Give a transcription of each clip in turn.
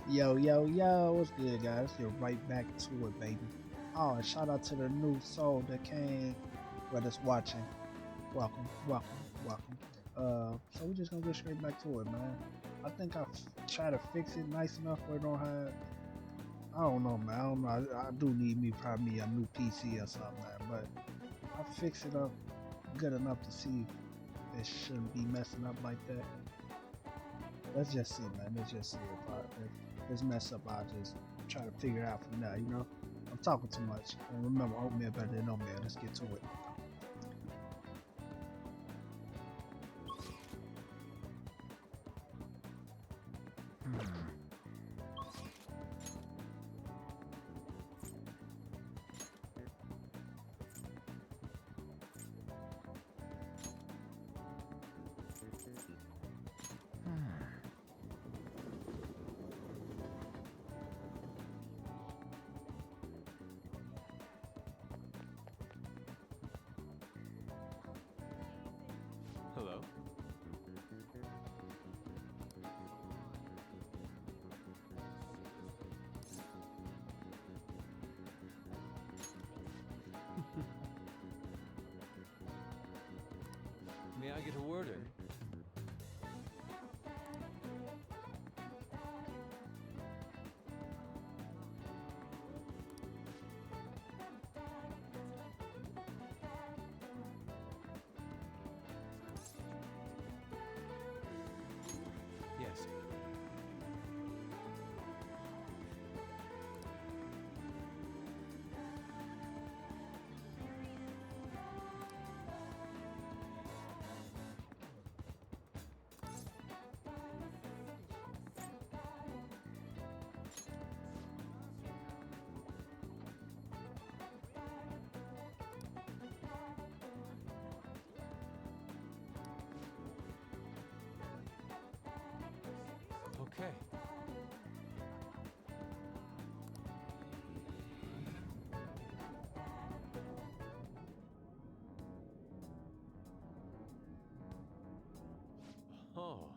Yo, yo, yo, what's good, guys? Let's get right back to it, baby. Oh, and shout out to the new soul that came with us watching. Welcome, welcome, welcome. So we're just gonna get straight back to it, man. I think try to fix it nice enough where it don't have. I don't know, man. I don't know. I do need me probably a new PC or something, man. But I fix it up good enough to see if it shouldn't be messing up like that. Let's just see, man. Let's just see if it's mess up. I'll just try to figure it out from there. I'm talking too much. And remember, oatmeal better than no meal. Let's get to it. Hello? May I get a word in? Yes. Okay. Oh.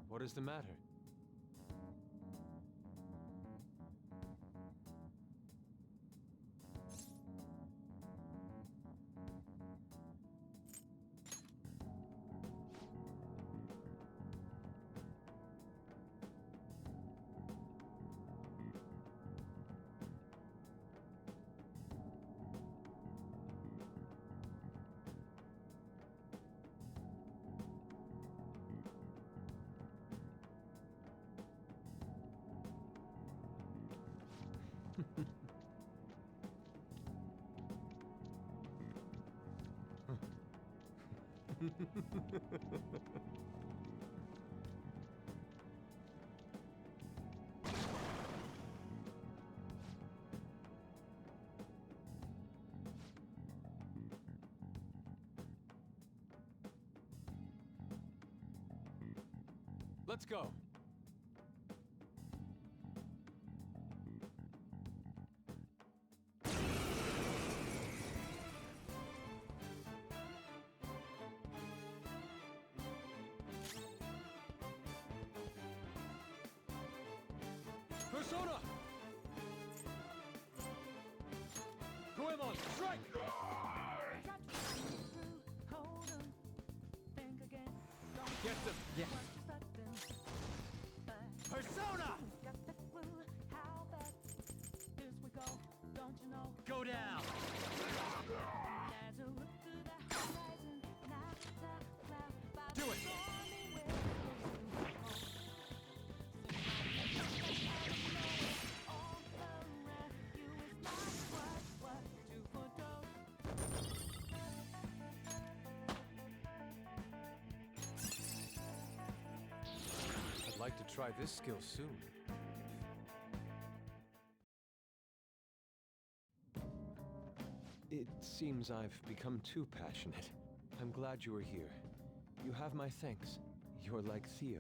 What is the matter? Let's go. Persona! Goemon, strike! Get them! Yeah. Persona! Go down! Do it! I'd like to try this skill soon. It seems I've become too passionate. I'm glad you were here. You have my thanks. You're like Theo.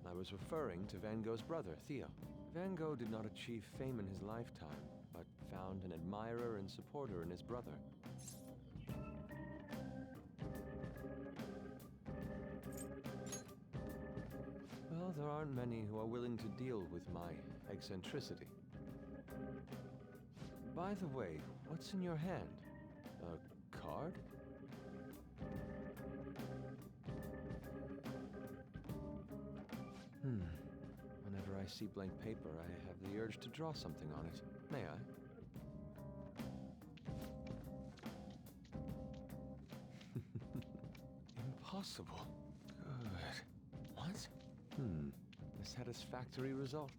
I was referring to Van Gogh's brother, Theo. Van Gogh did not achieve fame in his lifetime, but found an admirer and supporter in his brother. Well, there aren't many who are willing to deal with my eccentricity. By the way, what's in your hand? A card? Whenever I see blank paper, I have the urge to draw something on it. May I? Impossible. Good. What? A satisfactory result.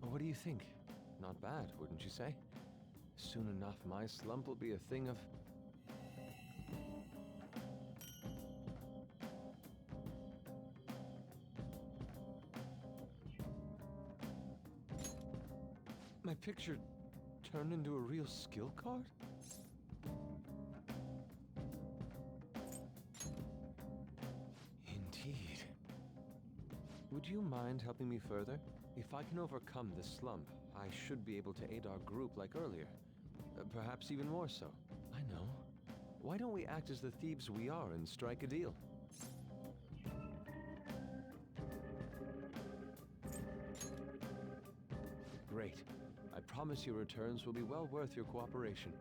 What do you think? Not bad, wouldn't you say? Soon enough, my slump will be a thing of... My picture turned into a real skill card? Indeed. Would you mind helping me further? If I can overcome this slump, I should be able to aid our group like earlier. Perhaps even more so. I know. Why don't we act as the thieves we are and strike a deal? Great. I promise your returns will be well worth your cooperation.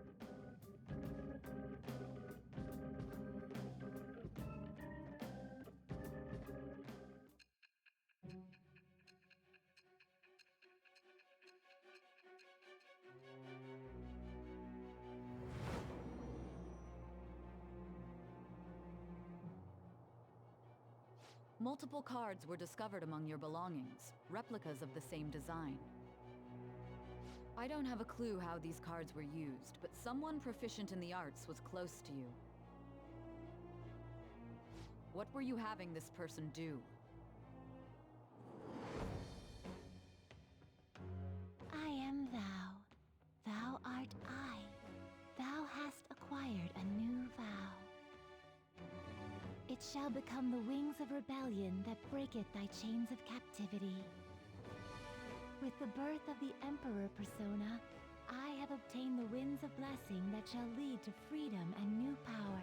Multiple cards were discovered among your belongings, replicas of the same design. I don't have a clue how these cards were used, but someone proficient in the arts was close to you. What were you having this person do? I am thou. Thou art I. Thou hast acquired a new vow. It shall become the wings of rebellion that breaketh thy chains of captivity. With the birth of the Emperor Persona, I have obtained the winds of blessing that shall lead to freedom and new power.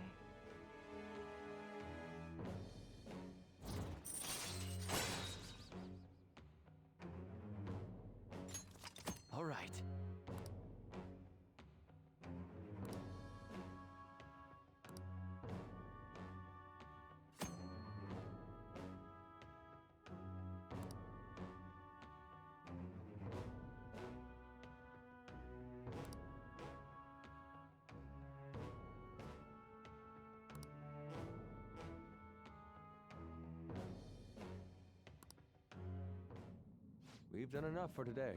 All right. we've done enough for today.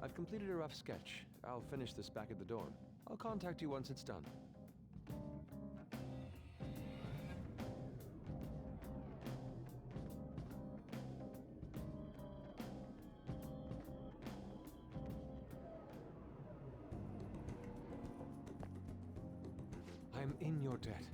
I've completed a rough sketch. I'll finish this back at the dorm. I'll contact you once it's done. I'm in your debt.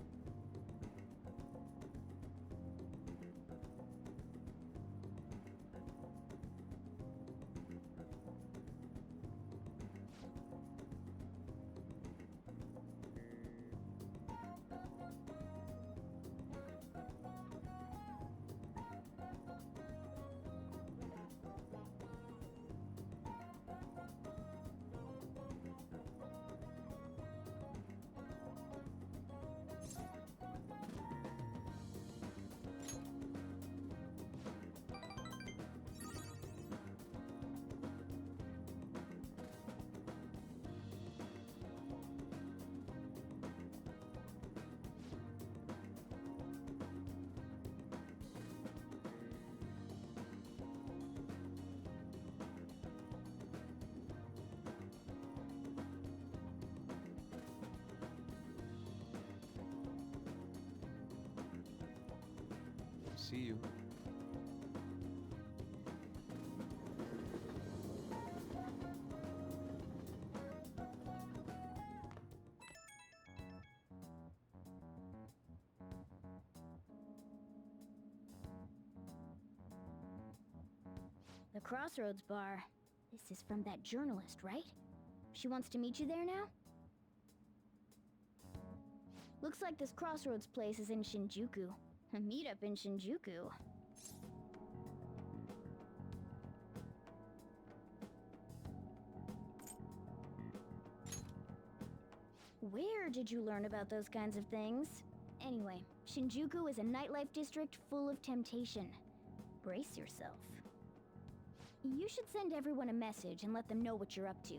See you. The Crossroads Bar. This is from that journalist, right? She wants to meet you there now? Looks like this Crossroads place is in Shinjuku. A meetup in Shinjuku. Where did you learn about those kinds of things? Anyway, Shinjuku is a nightlife district full of temptation. Brace yourself. You should send everyone a message and let them know what you're up to.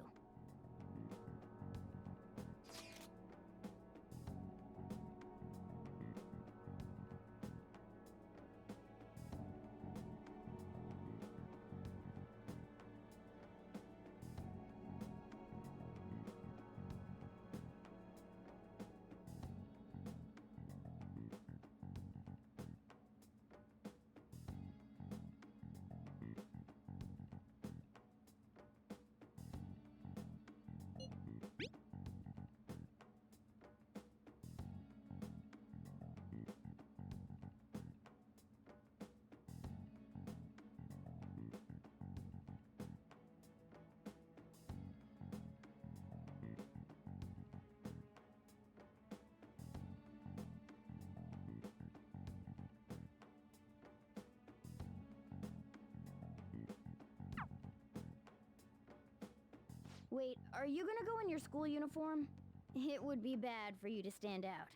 Wait, are you gonna go in your school uniform? It would be bad for you to stand out.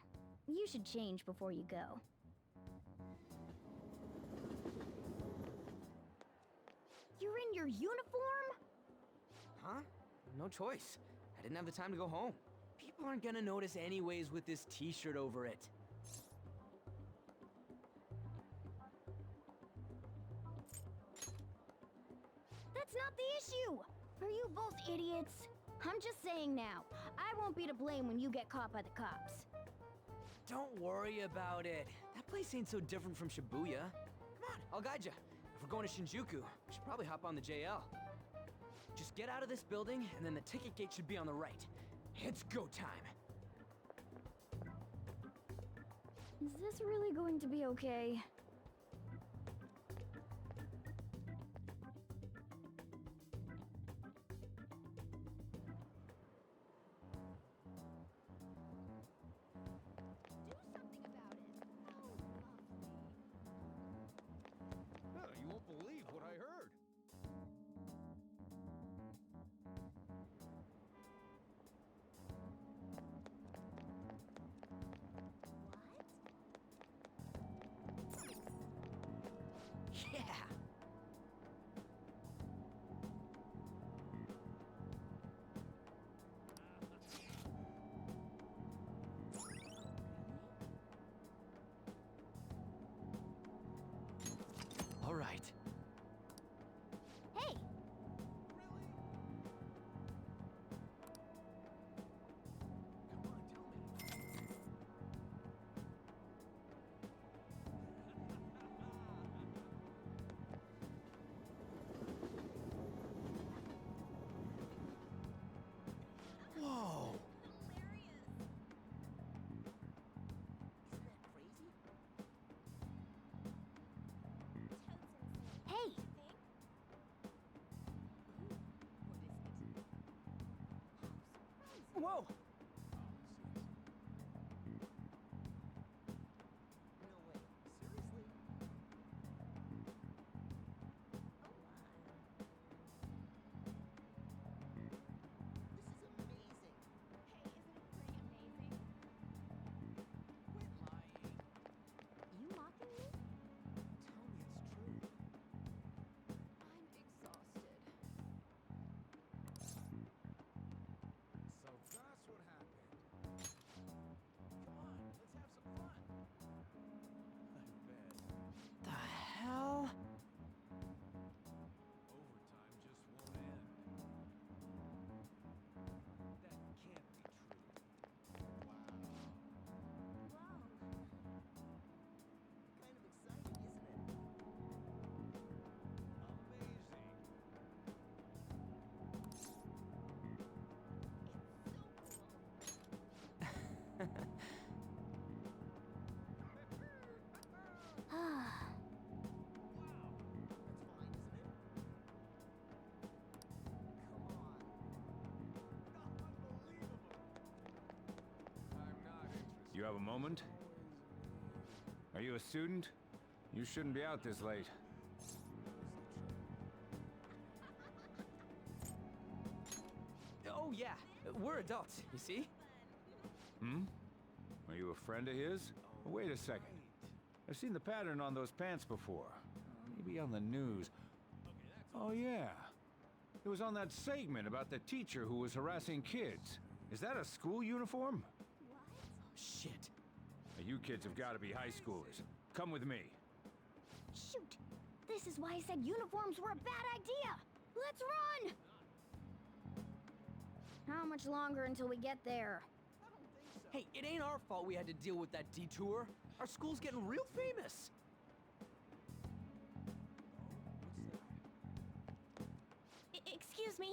You should change before you go. You're in your uniform? Huh? No choice. I didn't have the time to go home. People aren't gonna notice anyways with this t-shirt over it. That's not the issue! Are you both idiots? I'm just saying now, I won't be to blame when you get caught by the cops. Don't worry about it. That place ain't so different from Shibuya. Come on, I'll guide you. If we're going to Shinjuku, we should probably hop on the JL. Just get out of this building, and then the ticket gate should be on the right. It's go time. Is this really going to be okay? You won't believe what I heard. Whoa! You mocking me? Tell me it's true. I'm exhausted. So that's what happened. Come on, let's have some fun. I bet. The hell? Overtime just won't end. That can't be true. Wow. Kind of exciting, isn't it? Amazing. Ah, Wow. That's fine, isn't it? Come on. Unbelievable. I'm not interested. You have a moment? Are you a student? You shouldn't be out this late. Oh yeah, we're adults, you see? Hmm? Are you a friend of his? Wait a second. I've seen the pattern on those pants before. Maybe on the news. Oh yeah. It was on that segment about the teacher who was harassing kids. Is that a school uniform? Shit. Now, you kids have got to be high schoolers. Come with me. shoot! This is why I said uniforms were a bad idea! Let's run! How much longer until we get there? Hey, it ain't our fault we had to deal with that detour. Our school's getting real famous. Excuse me?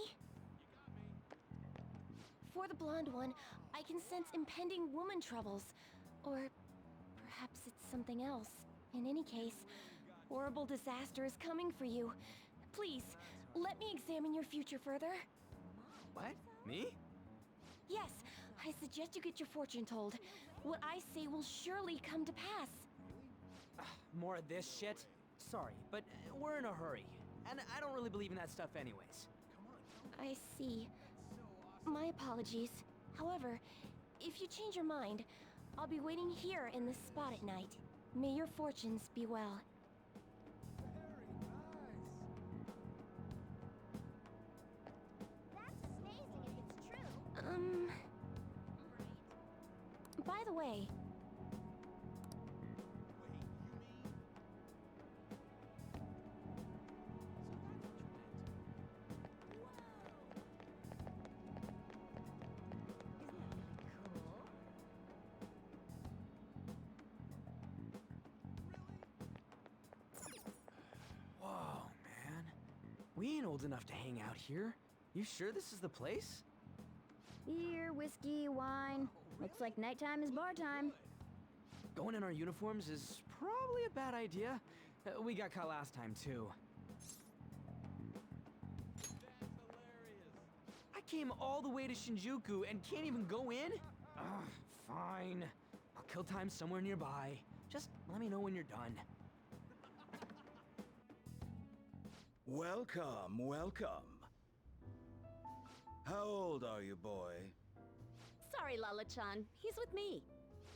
For the blonde one, I can sense impending woman troubles. Or perhaps it's something else. In any case, horrible disaster is coming for you. Please, let me examine your future further. What? Me? Yes, I suggest you get your fortune told. What I say will surely come to pass. More of this shit? Sorry, but we're in a hurry. And I don't really believe in that stuff anyways. I see. My apologies. However, if you change your mind, I'll be waiting here in this spot at night. May your fortunes be well. By the way, Whoa, man. We ain't old enough to hang out here. You sure this is the place? Beer, whiskey, wine. Looks like nighttime is bar time. Going in our uniforms is probably a bad idea. We got caught last time, too. I came all the way to Shinjuku and can't even go in? Ugh, fine. I'll kill time somewhere nearby. Just let me know when you're done. Welcome, welcome. How old are you, boy? Sorry, Lala-chan. He's with me.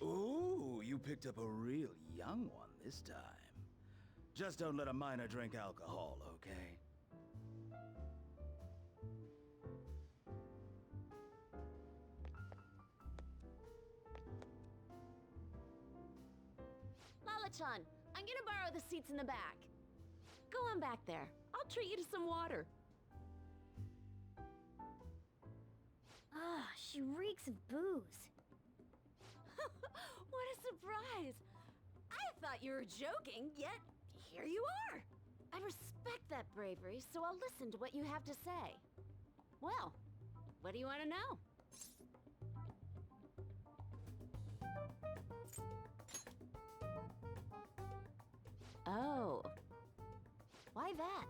Ooh, you picked up a real young one this time. Just don't let a minor drink alcohol, okay? Lala-chan, I'm gonna borrow the seats in the back. Go on back there. I'll treat you to some water. Ah, she reeks of booze. What a surprise! I thought you were joking, yet here you are. I respect that bravery, so I'll listen to what you have to say. Well, what do you want to know? Oh. Why that?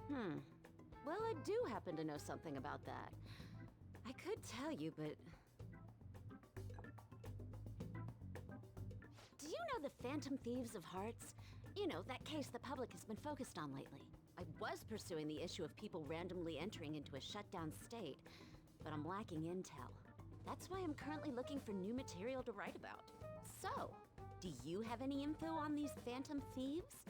Well, I do happen to know something about that. I could tell you, but... Do you know the Phantom Thieves of Hearts? You know, that case the public has been focused on lately. I was pursuing the issue of people randomly entering into a shutdown state, but I'm lacking intel. That's why I'm currently looking for new material to write about. So, do you have any info on these Phantom Thieves?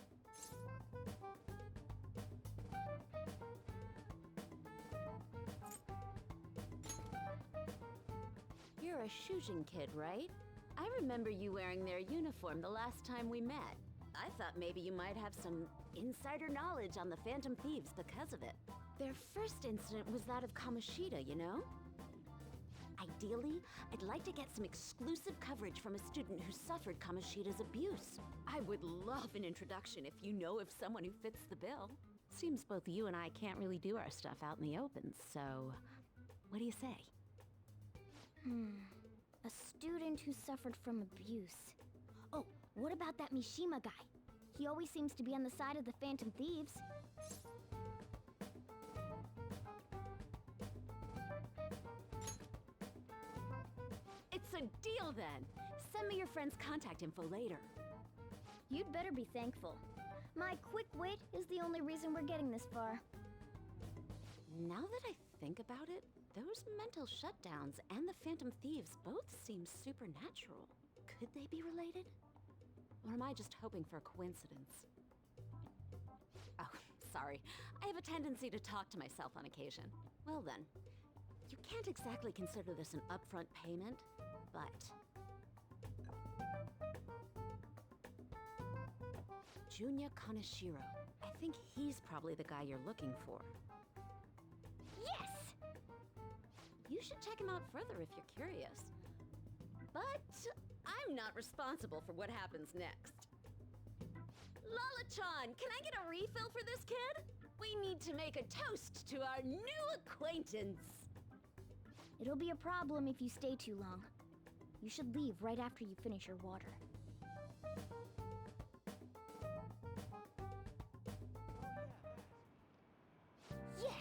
You're a Shujin kid, right? I remember you wearing their uniform the last time we met. I thought maybe you might have some insider knowledge on the Phantom Thieves because of it. Their first incident was that of Kamoshida, you know? Ideally, I'd like to get some exclusive coverage from a student who suffered Kamoshida's abuse. I would love an introduction if you know of someone who fits the bill. Seems both you and I can't really do our stuff out in the open, so... what do you say? A student who suffered from abuse. Oh, what about that Mishima guy? He always seems to be on the side of the Phantom Thieves. It's a deal then! Send me your friend's contact info later. You'd better be thankful. My quick wit is the only reason we're getting this far. Now that I think about it, those mental shutdowns and the Phantom Thieves both seem supernatural. Could they be related? Or am I just hoping for a coincidence? Oh, sorry. I have a tendency to talk to myself on occasion. Well then, you can't exactly consider this an upfront payment, but... Junya Kaneshiro. I think he's probably the guy you're looking for. Yes! You should check him out further if you're curious. But I'm not responsible for what happens next. Lala-chan, can I get a refill for this kid? We need to make a toast to our new acquaintance. It'll be a problem if you stay too long. You should leave right after you finish your water. Yes!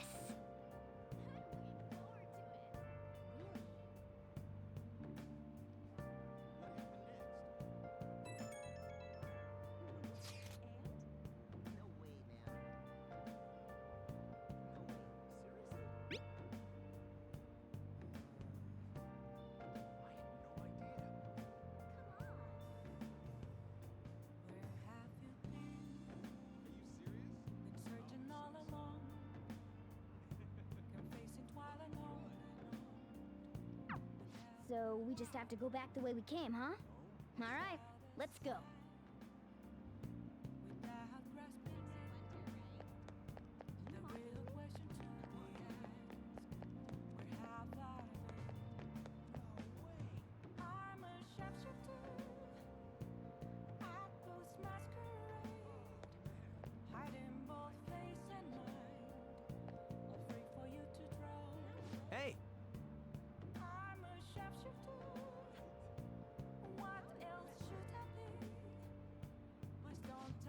So we just have to go back the way we came, huh? All right, let's go. Hey!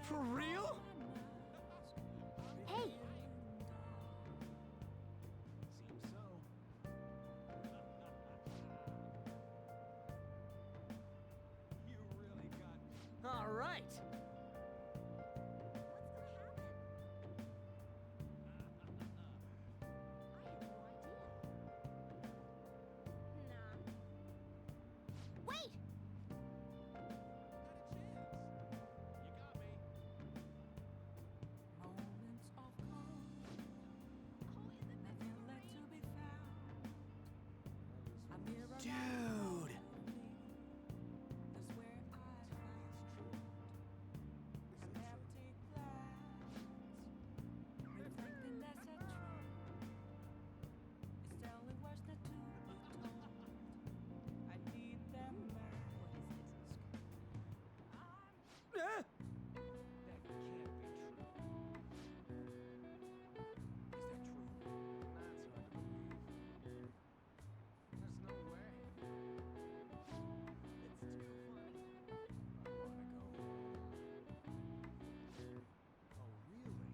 For real? Hey! Seems so. You really got me. All right! Wait! Dude! Ah! That can't be true. Is that true? That's hard to believe. There's no way. It's too funny. I wanna go home. Oh, really?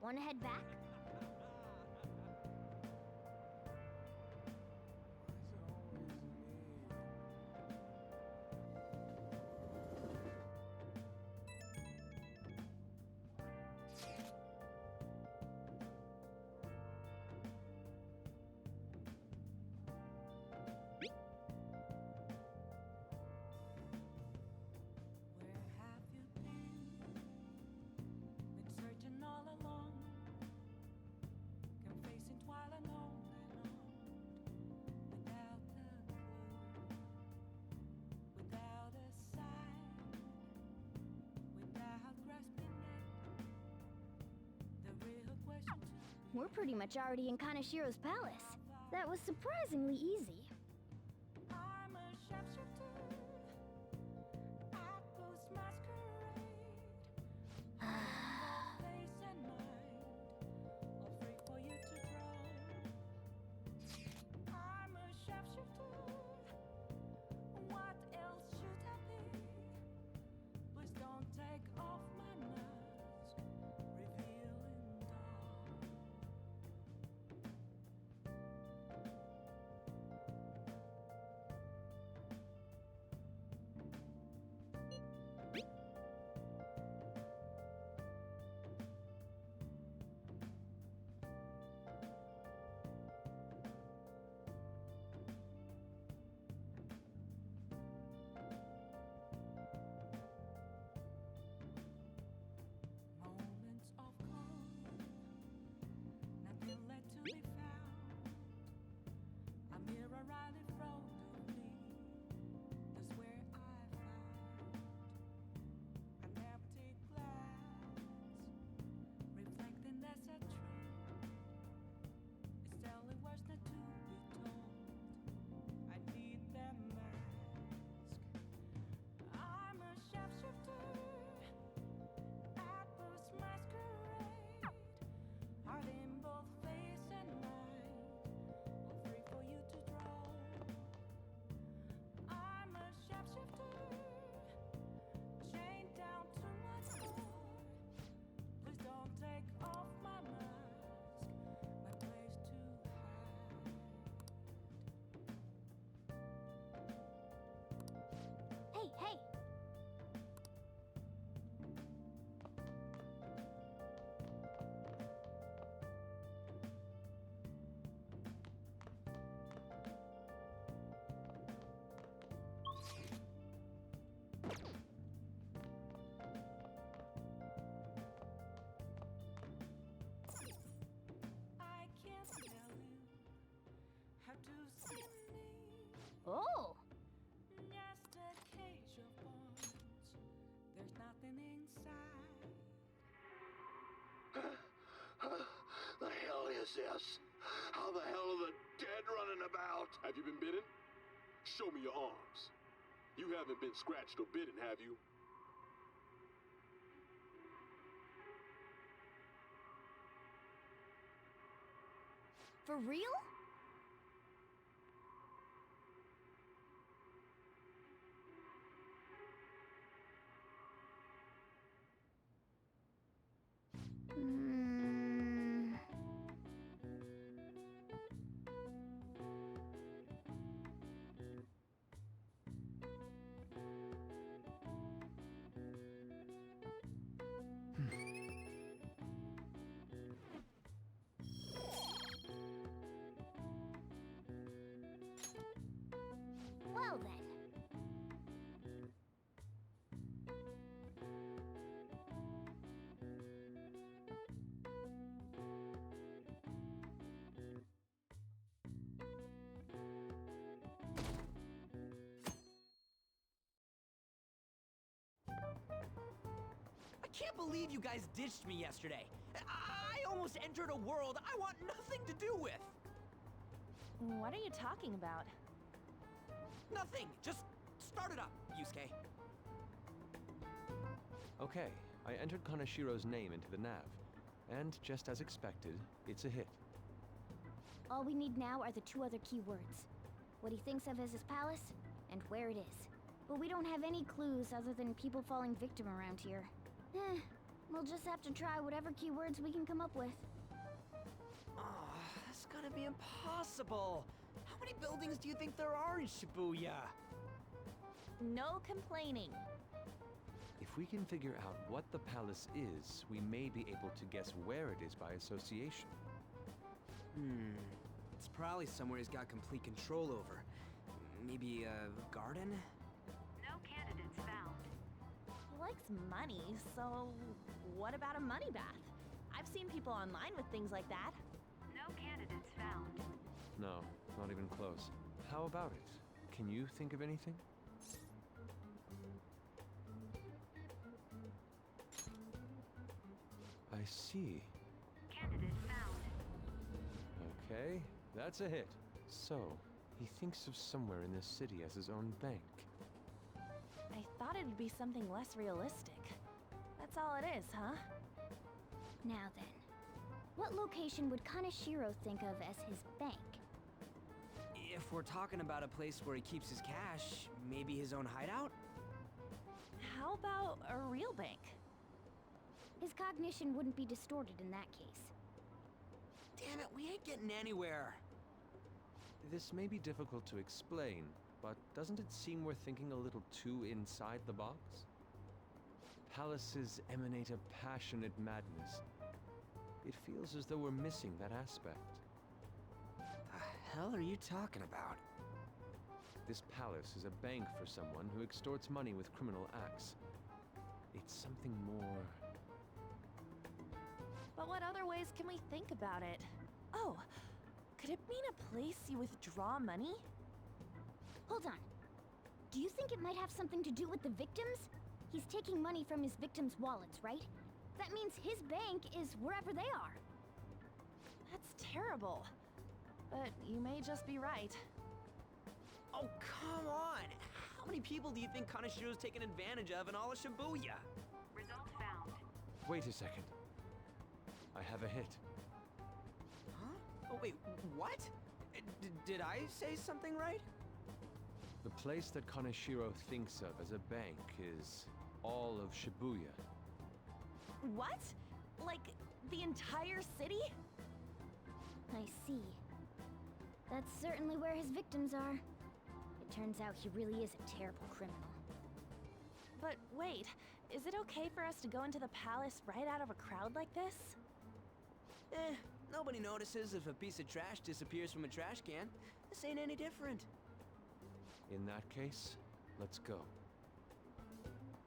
Wanna head back? Where have you been? Been searching all along, confessing while alone without a clue, without a sign, without grasping it. The real question to We're pretty much already in Kanashiro's palace. That was surprisingly easy. I'm a sharpshooter at Boost Masquerade. Face and mind, all free for you to draw. I'm a sharpshooter. What else should I be? Please don't take off my mask, revealing dawn. Moments of calm, nothing left to be found. A mirror right in front of me, that's where I found an empty glass, reflecting as a truth. It's telling words not to be told. I need that mask. I'm a sharpshooter at Boost Masquerade, heart in both face and mind, all free for you to draw. I'm a sharpshooter, chained down to my core. Please don't take off my mask, my place to hide. Hey, hey! I can't tell you how to see me. Oh! Just a cage of bones. There's nothing inside. The hell is this? How the hell are the dead running about? Have you been bitten? Show me your arms. You haven't been scratched or bitten, have you? For real? Hmm. Well then. I can't believe you guys ditched me yesterday. I almost entered a world I want nothing to do with. What are you talking about? Nothing. Just start it up, Yusuke. Okay, I entered Kanashiro's name into the nav. And just as expected, it's a hit. All we need now are the two other keywords. What he thinks of as his palace, and where it is. But we don't have any clues other than people falling victim around here. We'll just have to try whatever keywords we can come up with. Oh, that's gonna be impossible. How many buildings do you think there are in Shibuya? No complaining. If we can figure out what the palace is, we may be able to guess where it is by association. It's probably somewhere he's got complete control over. Maybe a garden? No candidates found. He likes money, so what about a money bath? I've seen people online with things like that. No candidates found. No, not even close. How about it? Can you think of anything? I see. Candidate found. Okay, that's a hit. So, he thinks of somewhere in this city as his own bank. I thought it'd be something less realistic. That's all it is, huh? Now then, what location would Kaneshiro think of as his bank? If we're talking about a place where he keeps his cash, maybe his own hideout? How about a real bank? His cognition wouldn't be distorted in that case. Damn it, we ain't getting anywhere. This may be difficult to explain, but doesn't it seem we're thinking a little too inside the box? Palaces emanate a passionate madness. It feels as though we're missing that aspect. The hell are you talking about? This palace is a bank for someone who extorts money with criminal acts. It's something more. But what other ways can we think about it? Oh, could it mean a place you withdraw money? Hold on. Do you think it might have something to do with the victims? He's taking money from his victims' wallets, right? That means his bank is wherever they are. That's terrible. But you may just be right. Oh, come on! How many people do you think Kaneshiro's taken advantage of in all of Shibuya? Result found. Wait a second. I have a hit. Huh? Oh, wait, what? Did I say something right? The place that Kaneshiro thinks of as a bank is all of Shibuya. What? Like, the entire city? I see. That's certainly where his victims are. It turns out he really is a terrible criminal. But wait, is it okay for us to go into the palace right out of a crowd like this? Nobody notices if a piece of trash disappears from a trash can. This ain't any different. In that case, let's go.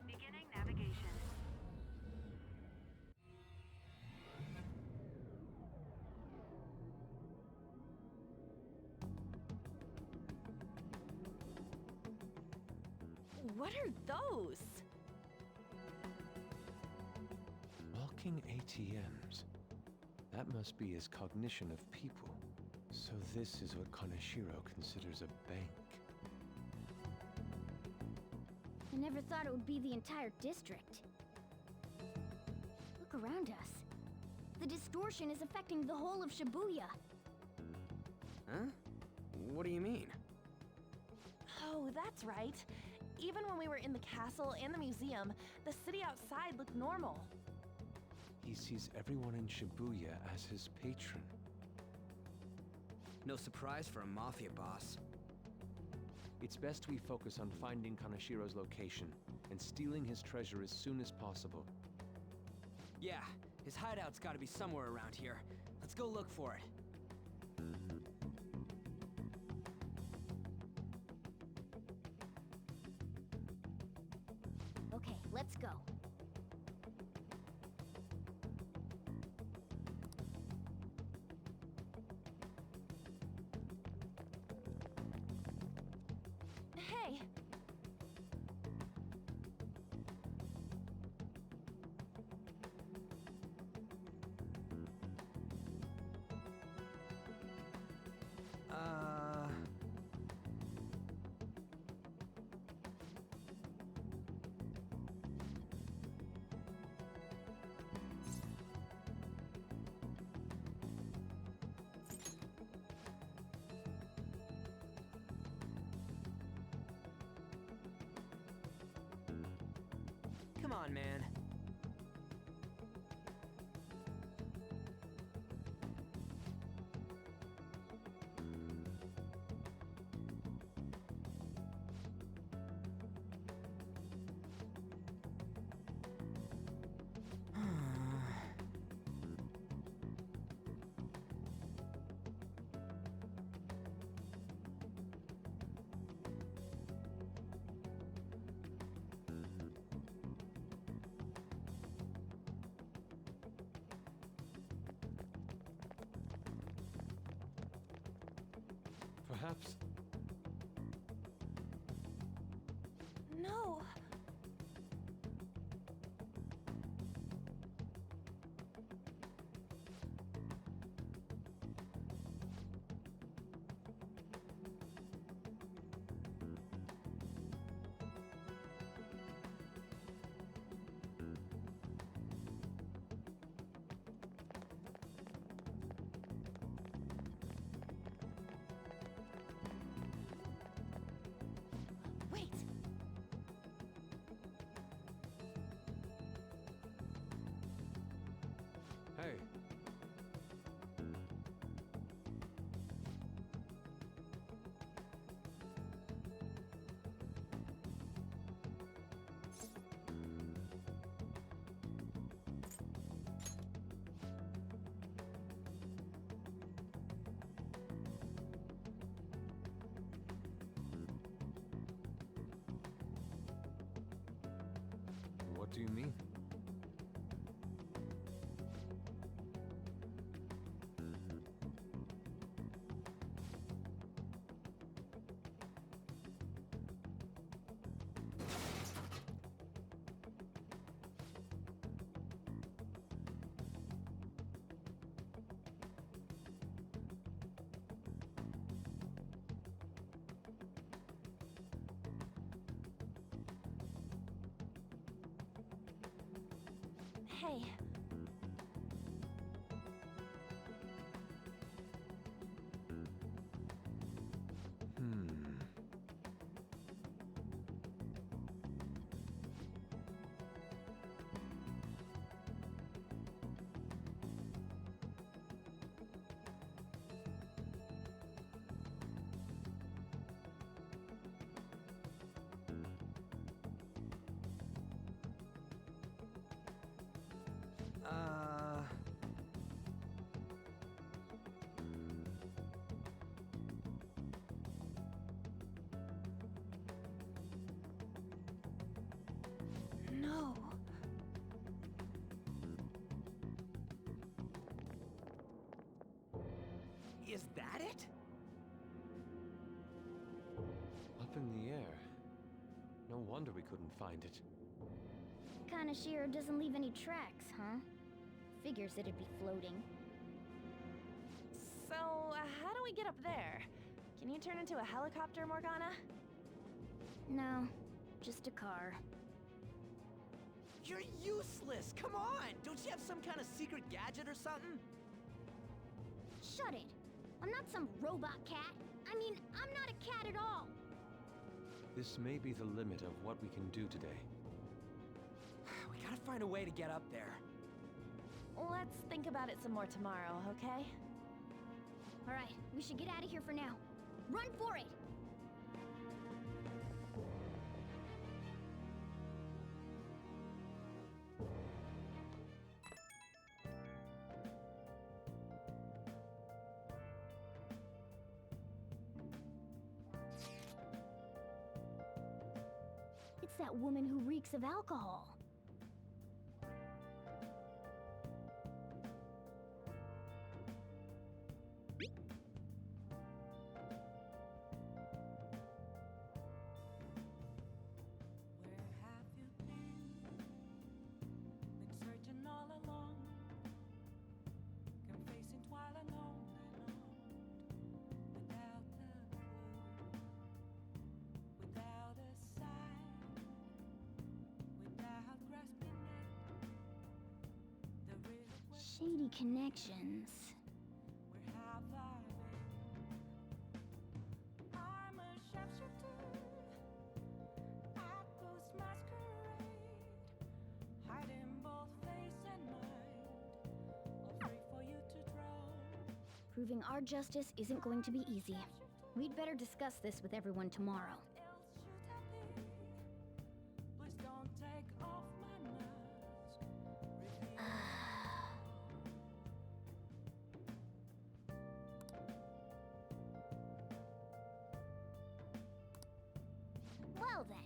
Beginning navigation. What are those? Walking ATMs. That must be his cognition of people. So this is what Kaneshiro considers a bank. I never thought it would be the entire district. Look around us. The distortion is affecting the whole of Shibuya. Huh? What do you mean? Oh, that's right. Even when we were in the castle and the museum, the city outside looked normal. He sees everyone in Shibuya as his patron. No surprise for a mafia boss. It's best we focus on finding Kaneshiro's location and stealing his treasure as soon as possible. Yeah, his hideout's gotta be somewhere around here. Let's go look for it. Okay, let's go. Hey! Come on, man. perhaps. No. Wait. Hey. What do you mean? Hey. Hmm. No. Is that it? Up in the air. No wonder we couldn't find it. Kanashiro doesn't leave any tracks, huh? Figures it'd be floating. So, how do we get up there? Can you turn into a helicopter, Morgana? No, just a car. You're useless! Come on! Don't you have some kind of secret gadget or something? Shut it! I'm not some robot cat. I mean, I'm not a cat at all. This may be the limit of what we can do today. We gotta find a way to get up there. Let's think about it some more tomorrow, okay? Alright, we should get out of here for now. Run for it! It's that woman who reeks of alcohol. Where have you been? Been searching all along, confessing while alone without a clue, without a sign, without grasping at the real question. Shady connections. Where have I been? I'm a sharpshooter at Ghost Masquerade, hiding both face and mind, all free for you to draw. Proving our justice isn't going to be easy. We'd better discuss this with everyone tomorrow. Else should I be? Please don't take off my mask. Reveal Well then.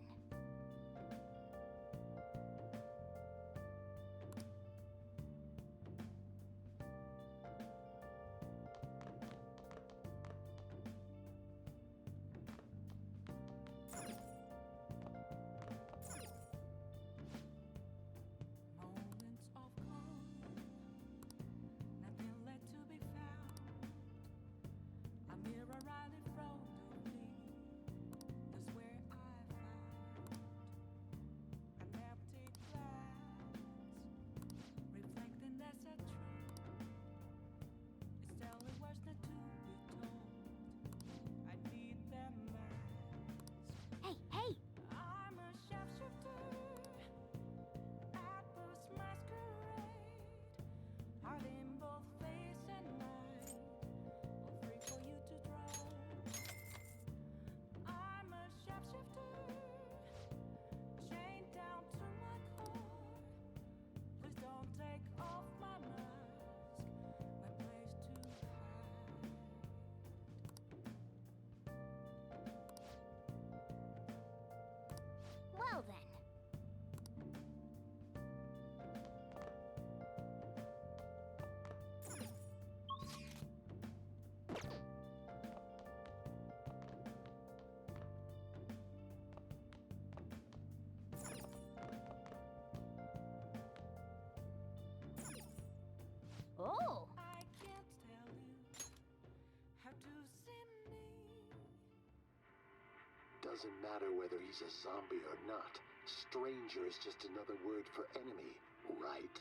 Doesn't matter whether he's a zombie or not. Stranger is just another word for enemy, right?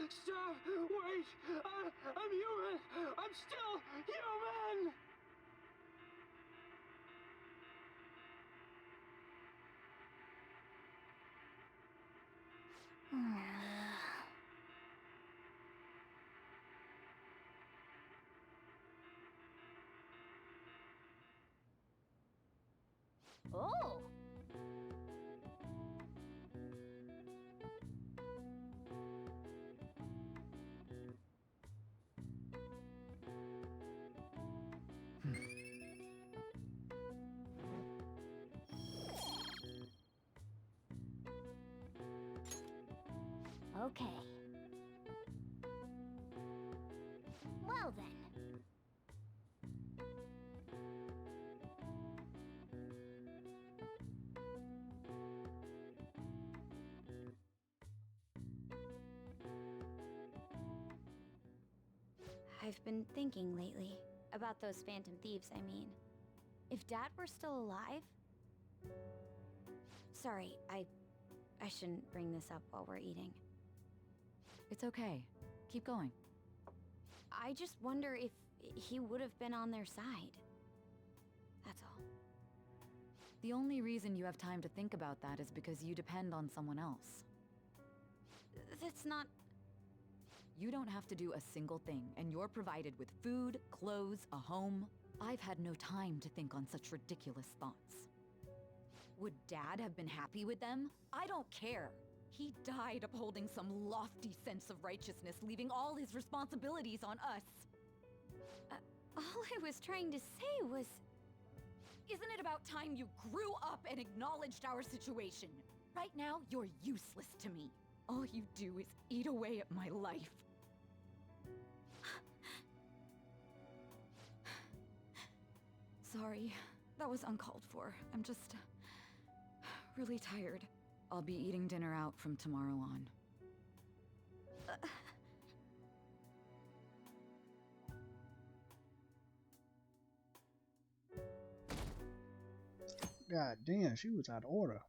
Stop! Wait! I'm human! I'm still human! Oh! Okay. Well then. I've been thinking lately. About those phantom thieves, I mean. If Dad were still alive... Sorry, I shouldn't bring this up while we're eating. It's okay. Keep going. I just wonder if he would have been on their side. That's all. The only reason you have time to think about that is because you depend on someone else. That's not... You don't have to do a single thing, and you're provided with food, clothes, a home. I've had no time to think on such ridiculous thoughts. Would Dad have been happy with them? I don't care. He died upholding some lofty sense of righteousness, leaving all his responsibilities on us. All I was trying to say was... Isn't it about time you grew up and acknowledged our situation? Right now, you're useless to me. All you do is eat away at my life. Sorry, that was uncalled for. I'm just really tired. I'll be eating dinner out from tomorrow on. God damn, she was out of order.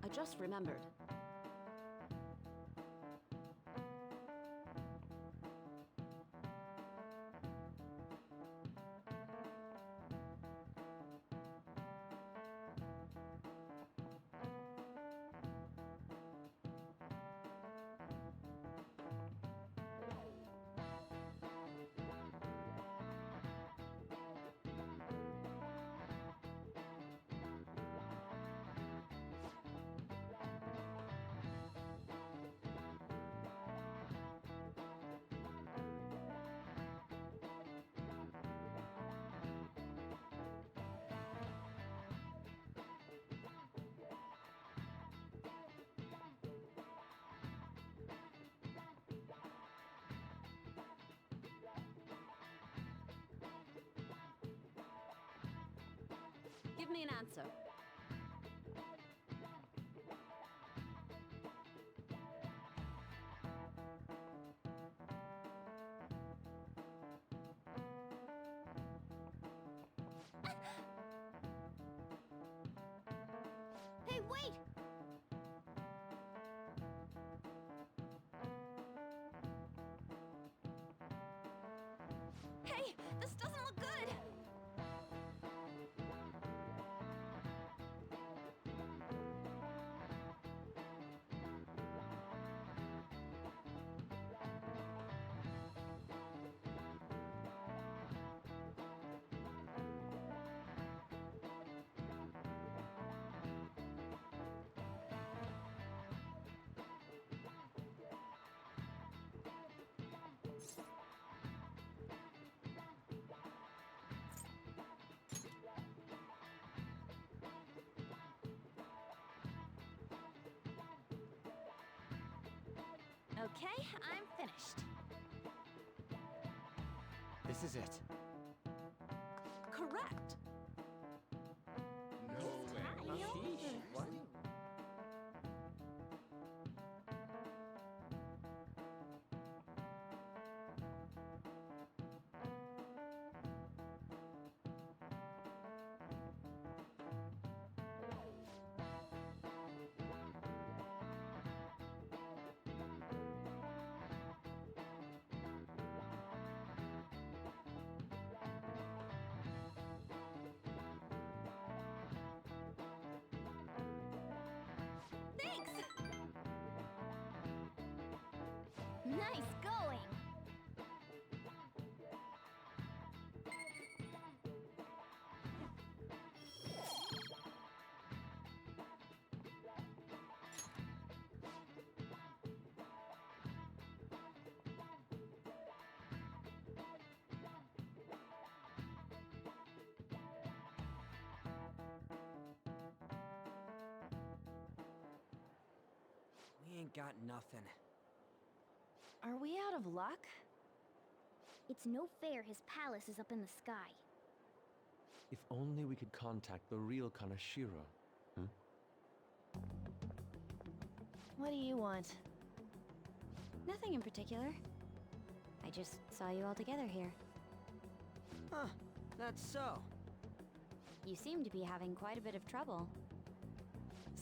I just remembered. Give me an answer. Hey, wait! Hey, this doesn't look good! Okay, I'm finished. This is it. Correct. No way. What? ain't got nothing. Are we out of luck? It's no fair his palace is up in the sky. If only we could contact the real Kanashiro. Hmm? What do you want? Nothing in particular. I just saw you all together here. Huh, that's so. You seem to be having quite a bit of trouble.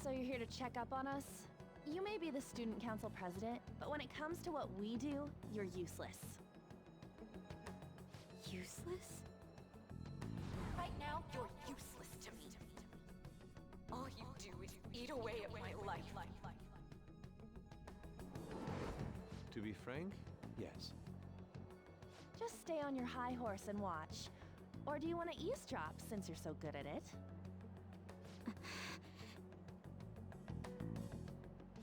So you're here to check up on us? You may be the student council president, but when it comes to what we do, you're useless. Useless? Right now, you're useless to me. All you do is eat away at my life. To be frank, yes. Just stay on your high horse and watch. Or do you want to eavesdrop since you're so good at it?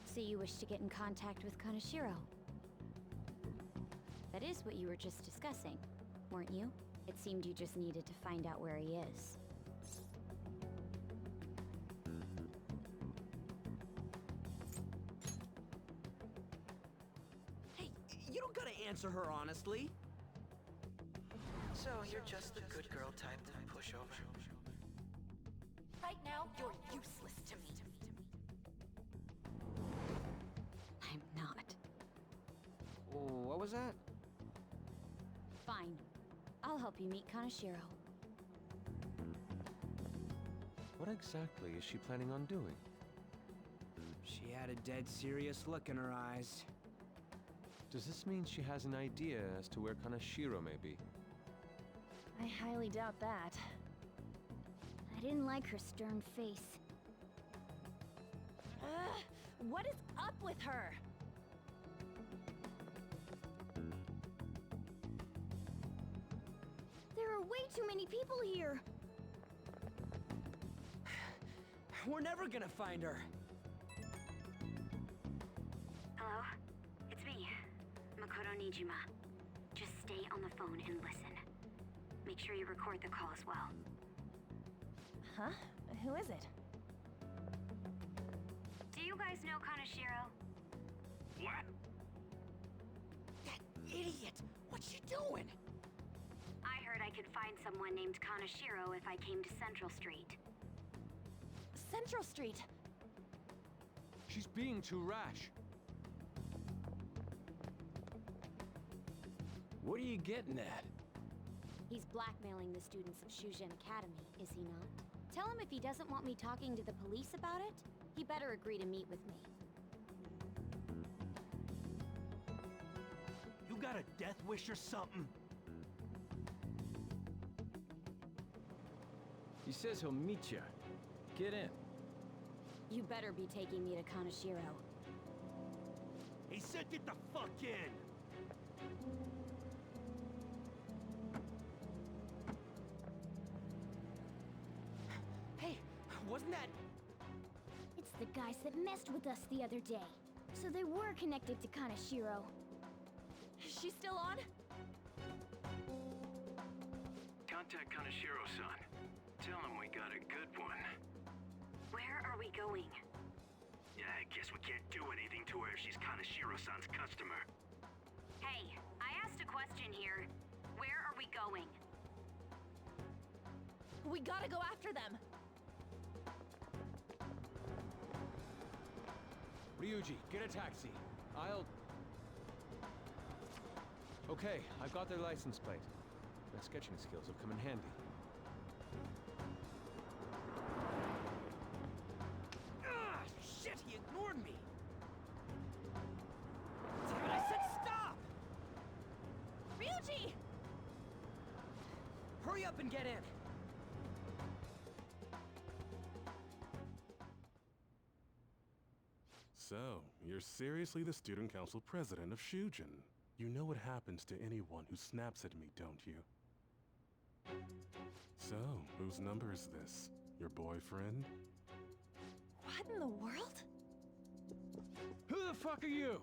So you wish to get in contact with Kanashiro? That is what you were just discussing, weren't you? It seemed you just needed to find out where he is. Hey, you don't gotta answer her honestly. So you're just the good girl type to push over. Right now, you're useless to me. I'm not. What was that? Fine. I'll help you meet Kanashiro. What exactly is she planning on doing? She had a dead serious look in her eyes. Does this mean she has an idea as to where Kanashiro may be? I highly doubt that. I didn't like her stern face. Ugh, what is up with her? There are way too many people here. We're never gonna find her. Hello? It's me, Makoto Nijima. Just stay on the phone and listen. Make sure you record the call as well. Huh? Who is it? Do you guys know Kanashiro? What? That idiot! What's she doing? I heard I could find someone named Kanashiro if I came to Central Street. Central Street! She's being too rash. What are you getting at? He's blackmailing the students of Shujin Academy, is he not? Tell him if he doesn't want me talking to the police about it, he better agree to meet with me. You got a death wish or something? He says he'll meet you. Get in. You better be taking me to Kanashiro. He said get the fuck in! Hey, wasn't that... It's the guys that messed with us the other day. So they were connected to Kanashiro. Is she still on? Contact Kanashiro-san. Tell him we got a good one. Where are we going? Yeah, I guess we can't do anything to her if she's Kanashiro-san's customer. Hey, I asked a question here. Where are we going? We gotta go after them! Ryuji, get a taxi. I'll... Okay, I've got their license plate. My sketching skills will come in handy. Ah, shit, he ignored me! Damn it, I said stop! Ryuji! Hurry up and get in! So, you're seriously the student council president of Shujin. You know what happens to anyone who snaps at me, don't you? So, whose number is this? Your boyfriend? What in the world? Who the fuck are you?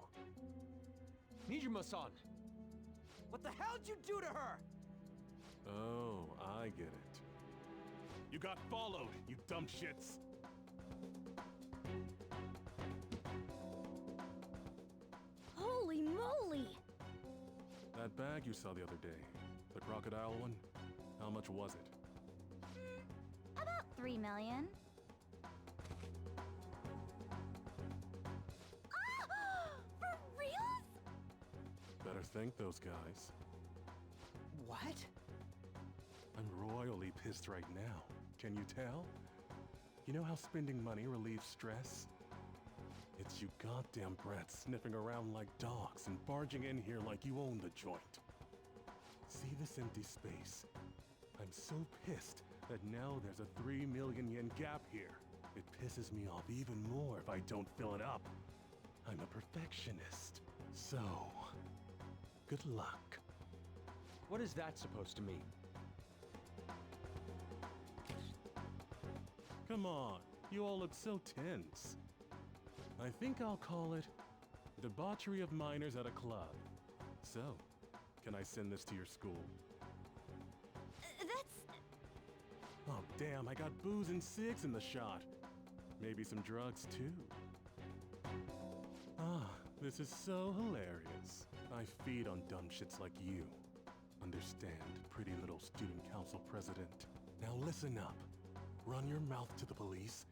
Nijima-san! What the hell'd you do to her? Oh, I get it. You got followed, you dumb shits! moly! That bag you saw the other day, the crocodile one, how much was it? About 3 million. For reals? Better thank those guys. What? I'm royally pissed right now. Can you tell? You know how spending money relieves stress? It's you goddamn brats sniffing around like dogs and barging in here like you own the joint. See this empty space? I'm so pissed that now there's a 3 million yen gap here. It pisses me off even more if I don't fill it up. I'm a perfectionist. So, good luck. What is that supposed to mean? Come on, you all look so tense. I think I'll call it debauchery of minors at a club. So, can I send this to your school? That's... Oh damn, I got booze and cigs in the shot. Maybe some drugs too. Ah, this is so hilarious. I feed on dumb shits like you. Understand, pretty little student council president. Now listen up. Run your mouth to the police,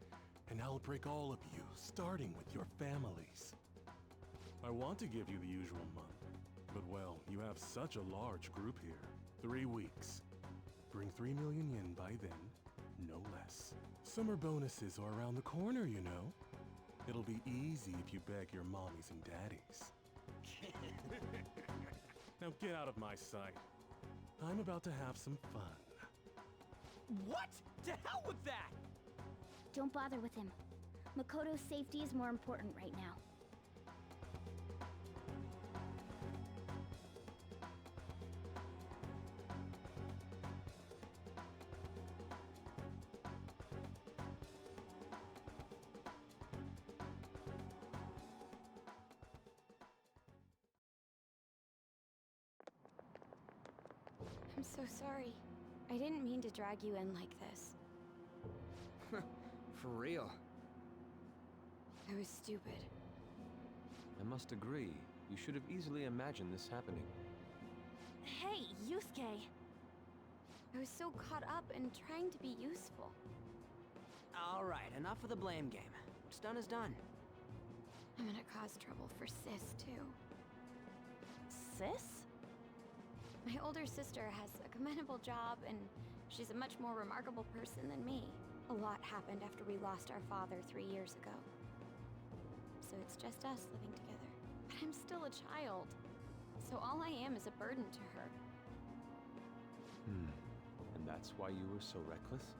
and I'll break all of you, starting with your families. I want to give you the usual month, but well, you have such a large group here. 3 weeks. Bring 3 million yen by then, no less. Summer bonuses are around the corner, you know. It'll be easy if you beg your mommies and daddies. Now get out of my sight. I'm about to have some fun. What? To hell with that! Don't bother with him. Makoto's safety is more important right now. I'm so sorry. I didn't mean to drag you in like this. For real. I was stupid. I must agree. You should have easily imagined this happening. Hey, Yusuke! I was so caught up in trying to be useful. Alright, enough of the blame game. What's done is done. I'm gonna cause trouble for Sis, too. Sis? My older sister has a commendable job, and she's a much more remarkable person than me. A lot happened after we lost our father 3 years ago. So it's just us living together. But I'm still a child. So all I am is a burden to her. And that's why you were so reckless?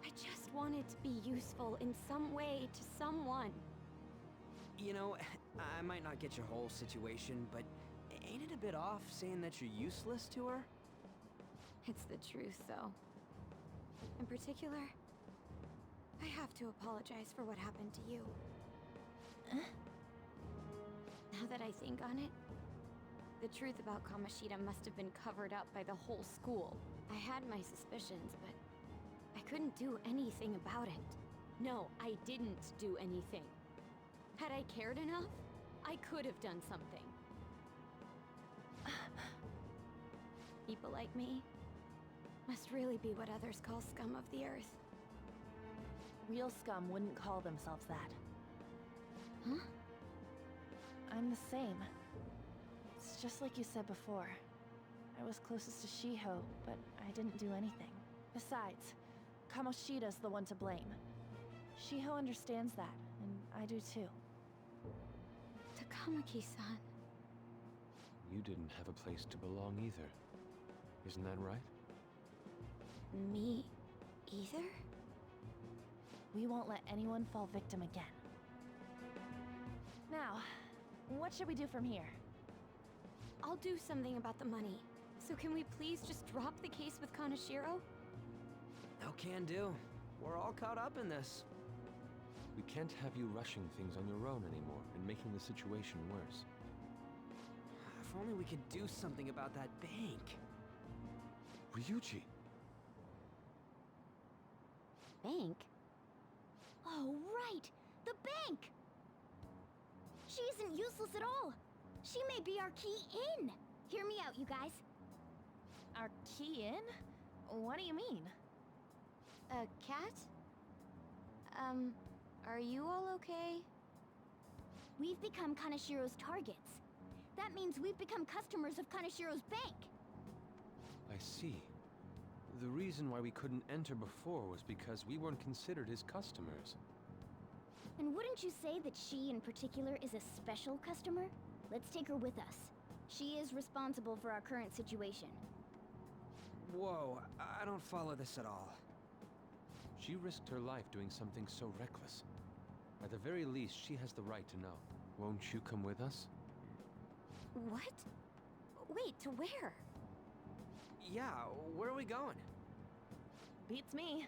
I just wanted to be useful in some way to someone. You know, I might not get your whole situation, but ain't it a bit off saying that you're useless to her? It's the truth, though. In particular, I have to apologize for what happened to you. Now that I think on it, the truth about Kamoshida must have been covered up by the whole school. I had my suspicions, but I couldn't do anything about it. No, I didn't do anything. Had I cared enough, I could have done something. People like me must really be what others call scum of the earth. Real scum wouldn't call themselves that. Huh? I'm the same. It's just like you said before. I was closest to Shiho, but I didn't do anything. Besides, Kamoshida's the one to blame. Shiho understands that, and I do too. Takamaki-san. You didn't have a place to belong either. Isn't that right? Me either? We won't let anyone fall victim again. Now, what should we do from here? I'll do something about the money. So can we please just drop the case with Kaneshiro? No can do. We're all caught up in this. We can't have you rushing things on your own anymore and making the situation worse. If only we could do something about that bank. Ryuji! Bank? Oh, right! The bank! She isn't useless at all! She may be our key in. Hear me out, you guys. Our key in? What do you mean? Cat? Are you all okay? We've become Kanashiro's targets. That means we've become customers of Kanashiro's bank. I see. The reason why we couldn't enter before was because we weren't considered his customers. And wouldn't you say that she in particular is a special customer? Let's take her with us. She is responsible for our current situation. Whoa, I don't follow this at all. She risked her life doing something so reckless. At the very least, she has the right to know. Won't you come with us? What? Wait, to where? Yeah, where are we going? Beats me.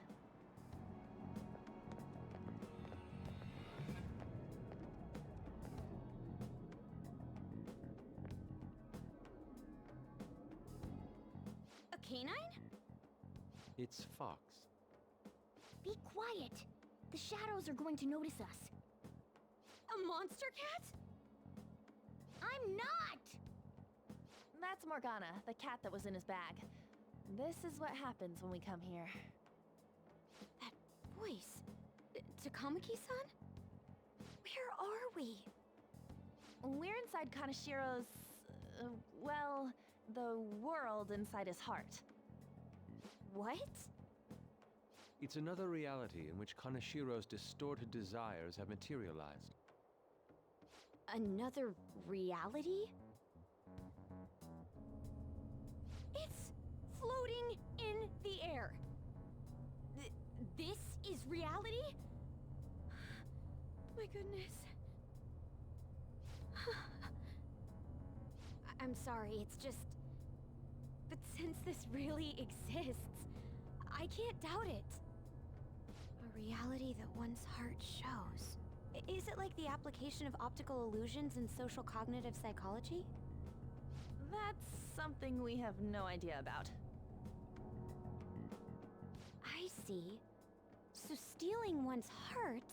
A canine? It's Fox. Be quiet. The shadows are going to notice us. A monster cat? I'm not! That's Morgana, the cat that was in his bag. This is what happens when we come here. That voice. Takamaki-san? Where are we? We're inside Kanashiro's... well, the world inside his heart. What? It's another reality in which Kanashiro's distorted desires have materialized. Another reality? It's floating in the air. This is reality? My goodness. I'm sorry, it's just... But since this really exists, I can't doubt it. A reality that one's heart shows. Is it like the application of optical illusions in social cognitive psychology? That's something we have no idea about. I see. So stealing one's heart,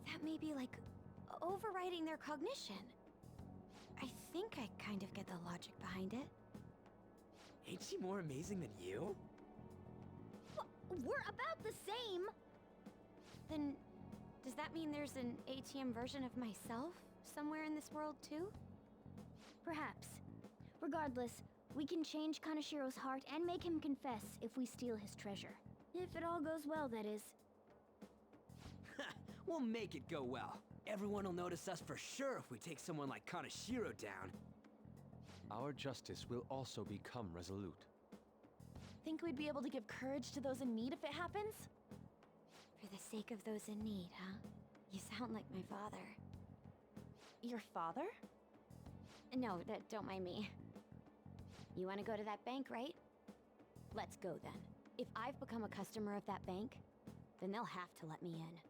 that may be like overriding their cognition. I think I kind of get the logic behind it. Ain't she more amazing than you? We're about the same! Then, does that mean there's an ATM version of myself somewhere in this world too? Perhaps. Regardless, we can change Kanashiro's heart and make him confess if we steal his treasure. If it all goes well, that is. We'll make it go well. Everyone will notice us for sure if we take someone like Kanashiro down. Our justice will also become resolute. Think we'd be able to give courage to those in need if it happens? For the sake of those in need, huh? You sound like my father. Your father? No, don't mind me. You want to go to that bank, right? Let's go then. If I've become a customer of that bank, then they'll have to let me in.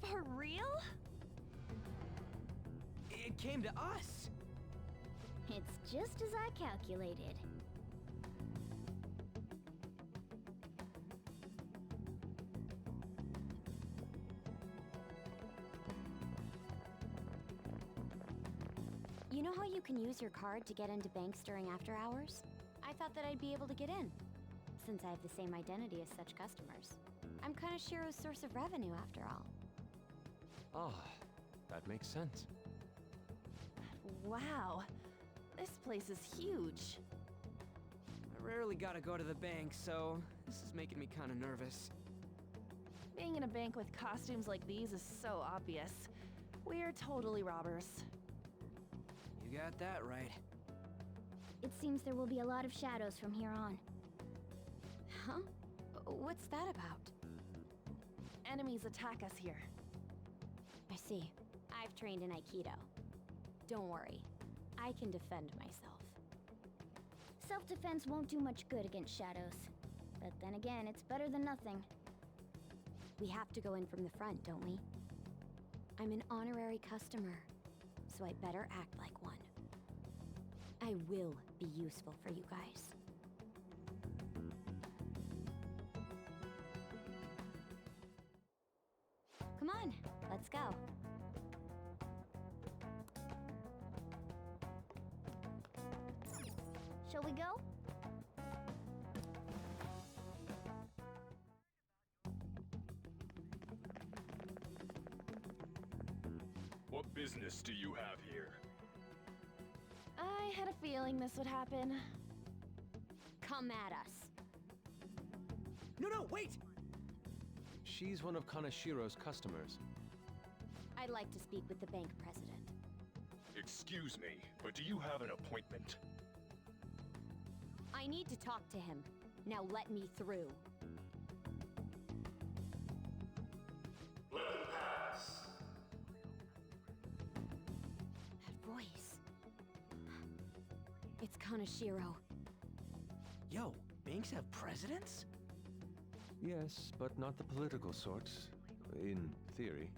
For real? It came to us! It's just as I calculated. You know how you can use your card to get into banks during after hours? I thought that I'd be able to get in, since I have the same identity as such customers. I'm Kanashiro's source of revenue, after all. Ah, that makes sense. Wow. This place is huge. I rarely gotta go to the bank, so this is making me kinda nervous. Being in a bank with costumes like these is so obvious. We're totally robbers. You got that right. It seems there will be a lot of shadows from here on. Huh? What's that about? Enemies attack us here. I see. I've trained in Aikido. Don't worry. I can defend myself. Self-defense won't do much good against shadows. But then again, it's better than nothing. We have to go in from the front, don't we? I'm an honorary customer, so I better act like one. I will be useful for you guys. Come on, let's go. Shall we go? What business do you have here? I had a feeling this would happen. Come at us. No, wait! She's one of Kanashiro's customers. I'd like to speak with the bank president. Excuse me, but do you have an appointment? I need to talk to him. Now let me through. Let him pass. That voice. It's Kanashiro. Yo, banks have presidents? Yes, but not the political sort. In theory.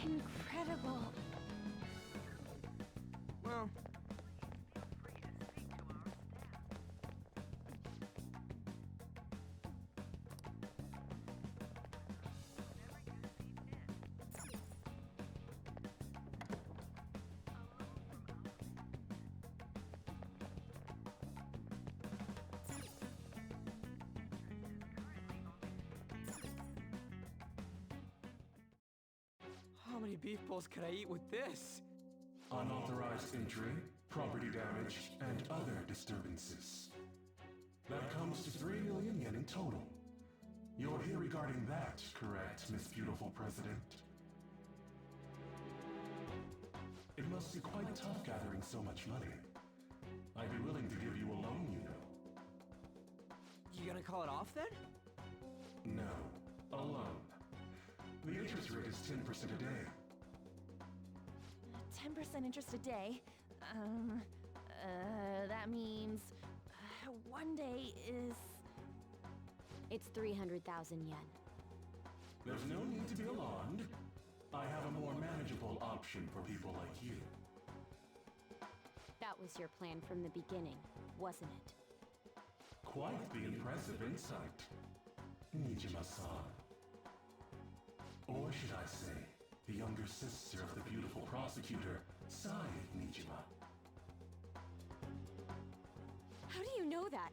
Incredible. Well... How many beef bowls could I eat with this? Unauthorized entry, property damage, and other disturbances. That comes to 3 million yen in total. You're here regarding that, correct, Miss Beautiful President? It must be quite tough gathering so much money. I'd be willing to give you a loan, you know. You gonna call it off then? No, a loan. The interest rate is 10% a day. 10% interest a day. That means 1 day is... It's 300,000 yen. There's no need to be alarmed. I have a more manageable option for people like you. That was your plan from the beginning, wasn't it? Quite the impressive insight, Nijima-san. Or should I say, the younger sister of the beautiful prosecutor, Sae Nijima. How do you know that?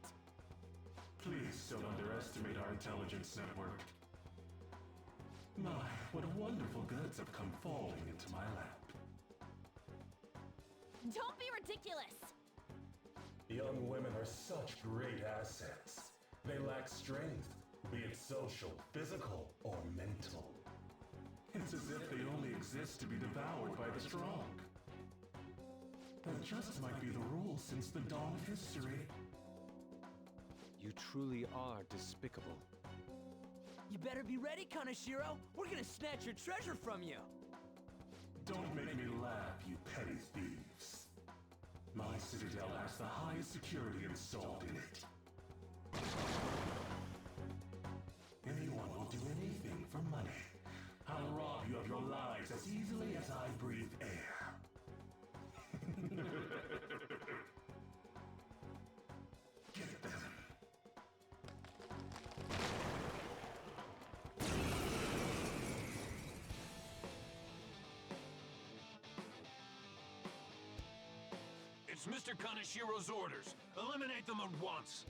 Please don't underestimate our intelligence network. My, what wonderful goods have come falling into my lap. Don't be ridiculous! Young women are such great assets. They lack strength, be it social, physical, or mental. It's as if they only exist to be devoured by the strong. That just might be the rule since the dawn of history. You truly are despicable. You better be ready, Kanashiro! We're gonna snatch your treasure from you! Don't make me laugh, you petty thieves. My citadel has the highest security installed in it. Anyone will do anything for money. I'll rob you of your lives as easily as I breathe air. Get them. It's Mr. Kanashiro's orders. Eliminate them at once.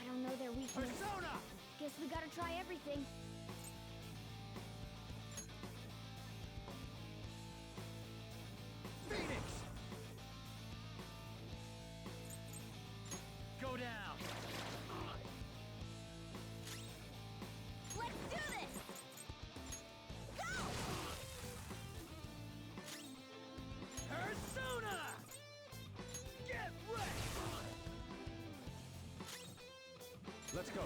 I don't know their weak weakness. Persona! Guess we gotta try everything. Phoenix! Go down! Let's do this! Go! Persona! Get ready! Let's go.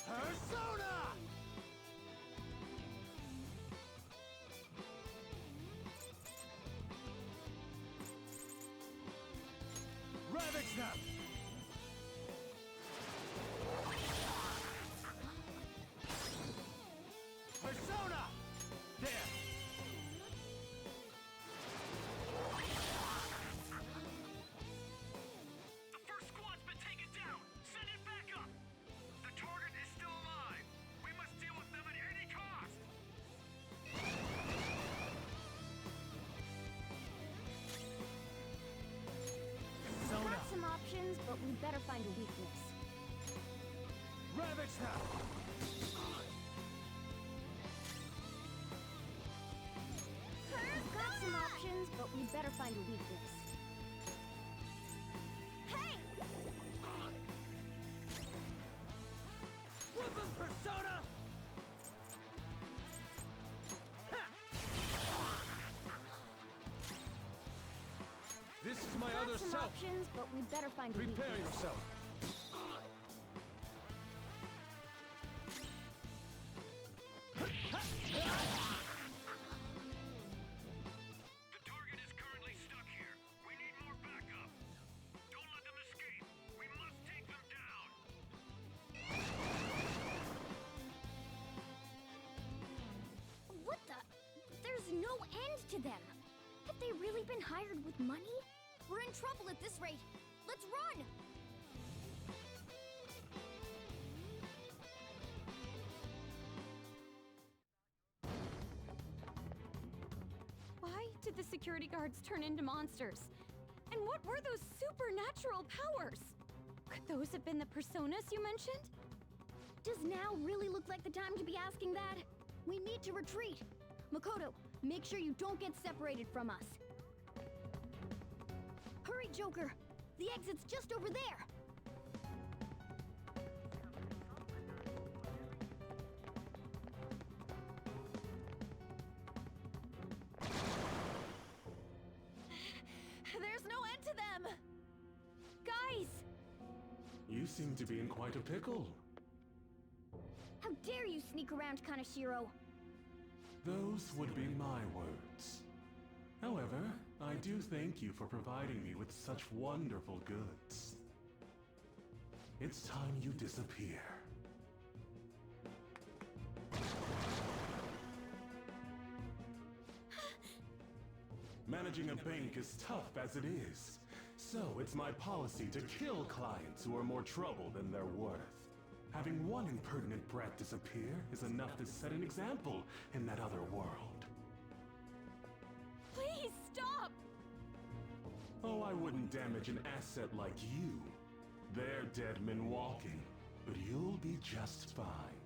Persona! Ravage Snap! Persona! There! The first squad's been taken down! Send it back up! The target is still alive! We must deal with them at any cost! We've got some options, but we better find a weakness. Ravage Snap! We've got some options, but we better find a weakness. Hey! Whoop 'em, Persona! This is my We've got other some self. options, but we better find a Prepare weakness. yourself. The target is currently stuck here. We need more backup. Don't let them escape. We must take them down. What the? There's no end to them. Have they really been hired with money? We're in trouble at this rate. Let's run! Why did the security guards turn into monsters? And what were those supernatural powers? Could those have been the personas you mentioned? Does now really look like the time to be asking that? We need to retreat. Makoto, make sure you don't get separated from us. Hurry, Joker! The exit's just over there! There's no end to them! Guys! You seem to be in quite a pickle. How dare you sneak around Kaneshiro? Those would be my words. However, I do thank you for providing me with such wonderful goods. It's time you disappear. Managing a bank is tough as it is, so it's my policy to kill clients who are more trouble than they're worth. Having one impertinent brat disappear is enough to set an example in that other world. Please stop! Oh, I wouldn't damage an asset like you. They're dead men walking, but you'll be just fine.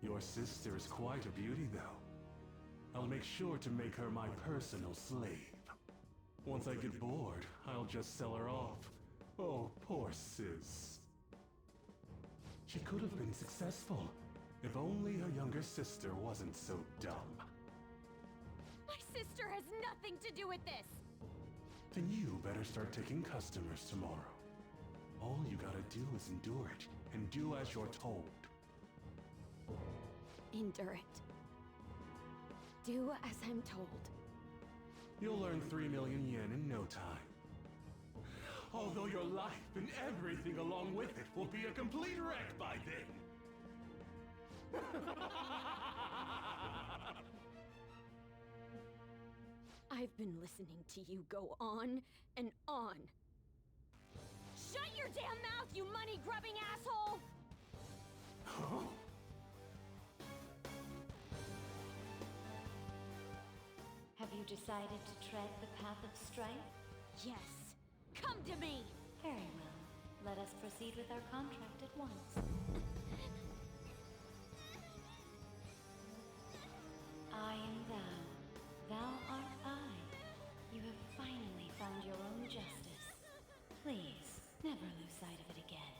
Your sister is quite a beauty, though. I'll make sure to make her my personal slave. Once I get bored, I'll just sell her off. Oh, poor sis. She could have been successful, if only her younger sister wasn't so dumb. My sister has nothing to do with this! Then you better start taking customers tomorrow. All you gotta do is endure it, and do as you're told. Endure it. Do as I'm told. You'll earn 3 million yen in no time. Although your life and everything along with it will be a complete wreck by then. I've been listening to you go on and on. Shut your damn mouth, you money-grubbing asshole! Huh? decided to tread the path of strife? Yes. Come to me! Very well. Let us proceed with our contract at once. I am thou. Thou art I. You have finally found your own justice. Please, never lose sight of it again.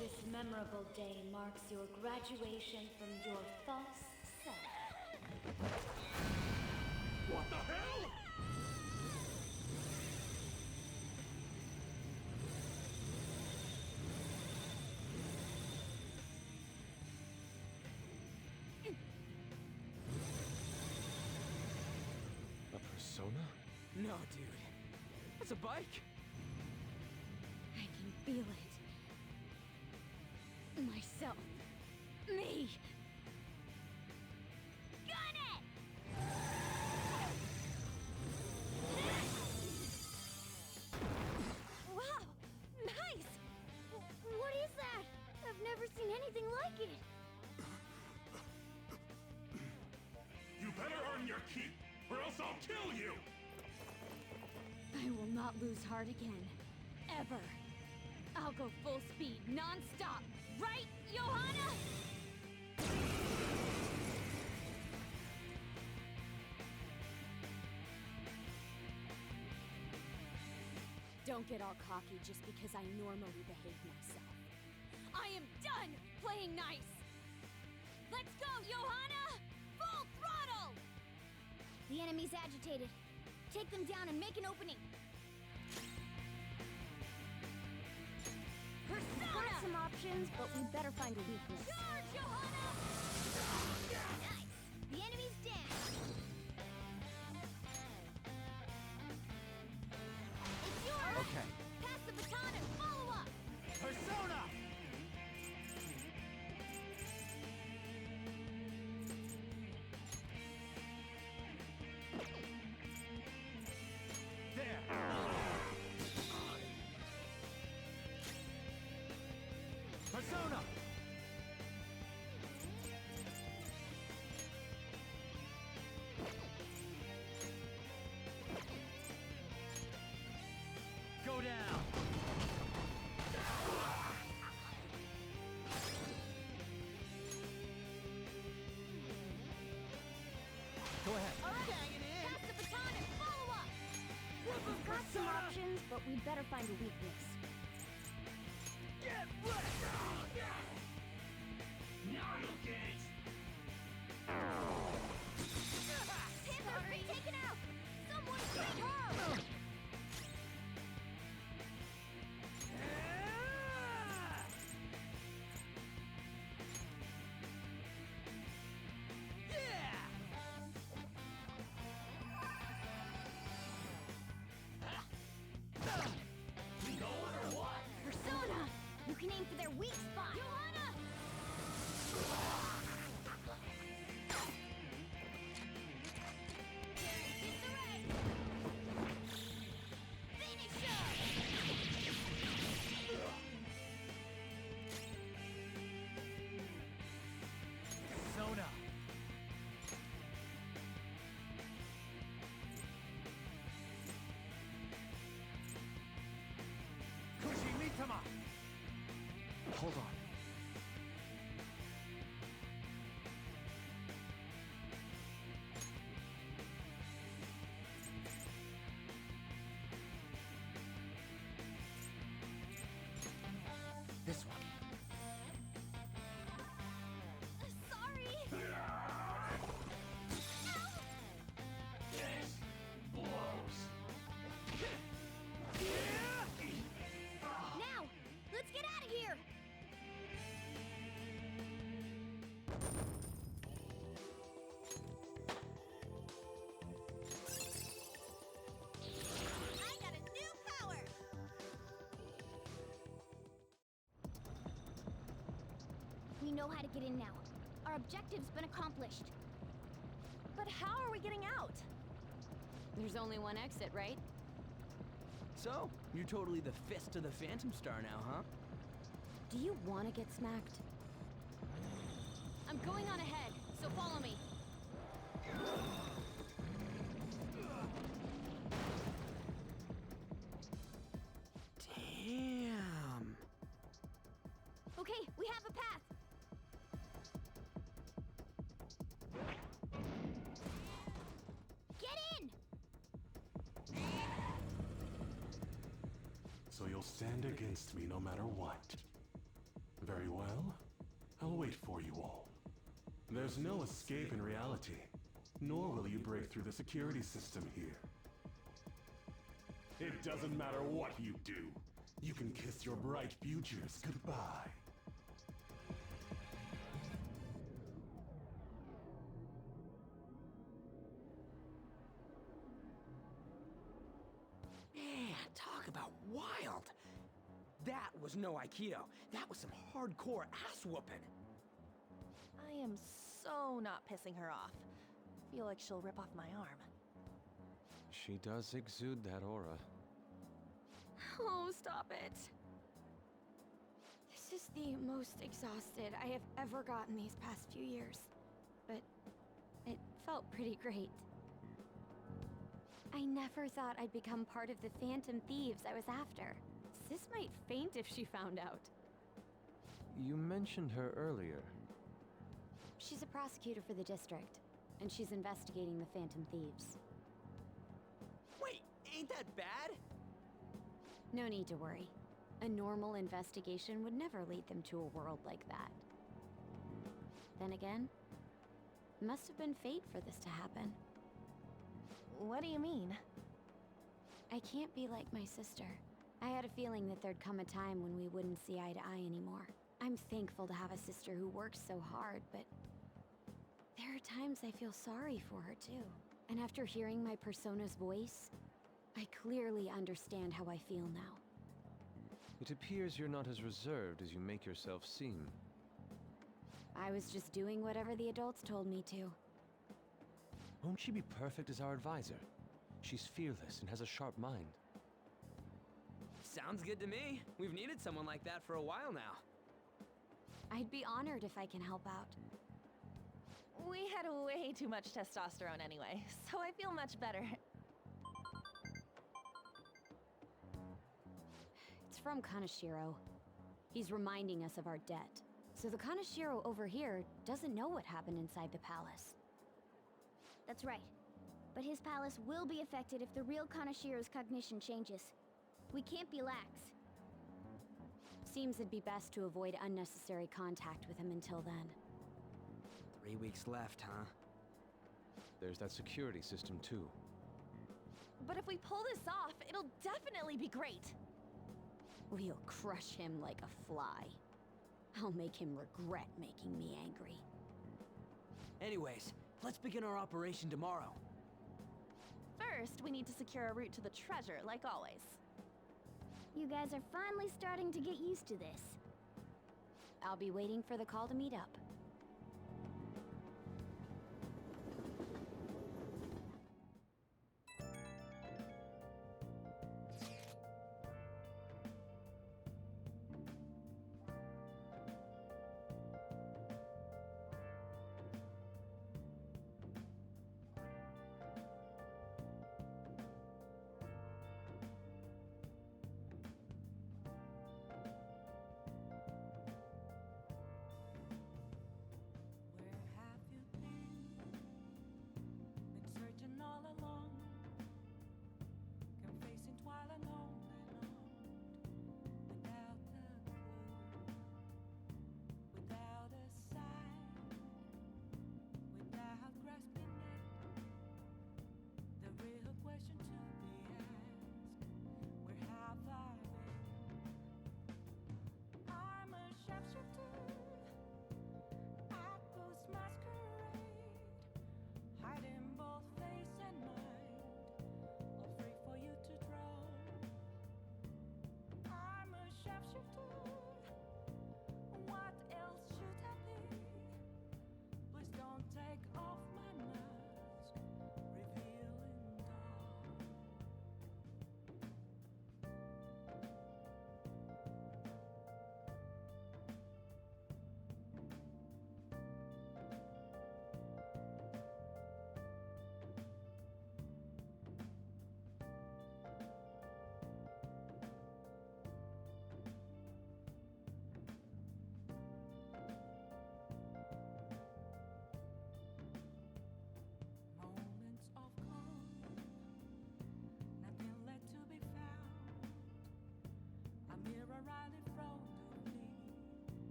This memorable day marks your graduation from your false self. What the hell? A persona? No, dude. That's a bike. I can feel it. Myself. Me! Gun it! Wow! Nice! What is that? I've never seen anything like it. You better earn your keep, or else I'll kill you! I will not lose heart again. Ever. I'll go full speed, non-stop. Right, Johanna? Don't get all cocky just because I normally behave myself. I am done playing nice! Let's go, Johanna! Full throttle! The enemy's agitated. Take them down and make an opening. We've got some options, but we better find a weakness. Charge, Johanna! Nice! The enemy's down! It's yours! Okay. Pass the baton and follow up! Persona! There! Persona! Go down! Go ahead. All right, pass the baton and follow up! We've got some options, but we better find a weakness. Get wrecked! Now you'll get it! Panther's been taken out! Someone get her! Persona! You can aim for their weak spot! Johanna! Persona! Kushimitama! Hold on. This one. Sorry! This blows! Now, let's get out of here! I got a new power! We know how to get in now. Our objective's been accomplished. But how are we getting out? There's only one exit, right? So, you're totally the fist of the Phantom Star now, huh? Do you want to get smacked? I'm going on ahead, so follow me. Damn. Okay, we have a path. Get in! So you'll stand against me no matter what. Very well. I'll wait for you all. There's no escape in reality, nor will you break through the security system here. It doesn't matter what you do. You can kiss your bright futures goodbye. Man, talk about wild. That was no Aikido. That was some hardcore ass whooping. I am so not pissing her off. Feel like she'll rip off my arm. She does exude that aura. Oh, stop it. This is the most exhausted I have ever gotten these past few years. But it felt pretty great. I never thought I'd become part of the Phantom Thieves I was after. Sis might faint if she found out. You mentioned her earlier. She's a prosecutor for the district, and she's investigating the Phantom Thieves. Wait, ain't that bad? No need to worry. A normal investigation would never lead them to a world like that. Then again, it must have been fate for this to happen. What do you mean? I can't be like my sister. I had a feeling that there'd come a time when we wouldn't see eye to eye anymore. I'm thankful to have a sister who works so hard, but there are times I feel sorry for her too. And after hearing my persona's voice, I clearly understand how I feel now. It appears you're not as reserved as you make yourself seem. I was just doing whatever the adults told me to. Won't she be perfect as our advisor? She's fearless and has a sharp mind. Sounds good to me. We've needed someone like that for a while now. I'd be honored if I can help out. We had way too much testosterone anyway, so I feel much better. It's from Kaneshiro. He's reminding us of our debt. So the Kaneshiro over here doesn't know what happened inside the palace. That's right. But his palace will be affected if the real Kaneshiro's cognition changes. We can't be lax. Seems it'd be best to avoid unnecessary contact with him until then. 3 weeks left, huh? There's that security system too. But if we pull this off, it'll definitely be great. We'll crush him like a fly. I'll make him regret making me angry. Anyways, let's begin our operation tomorrow. First, we need to secure a route to the treasure, like always. You guys are finally starting to get used to this. I'll be waiting for the call to meet up.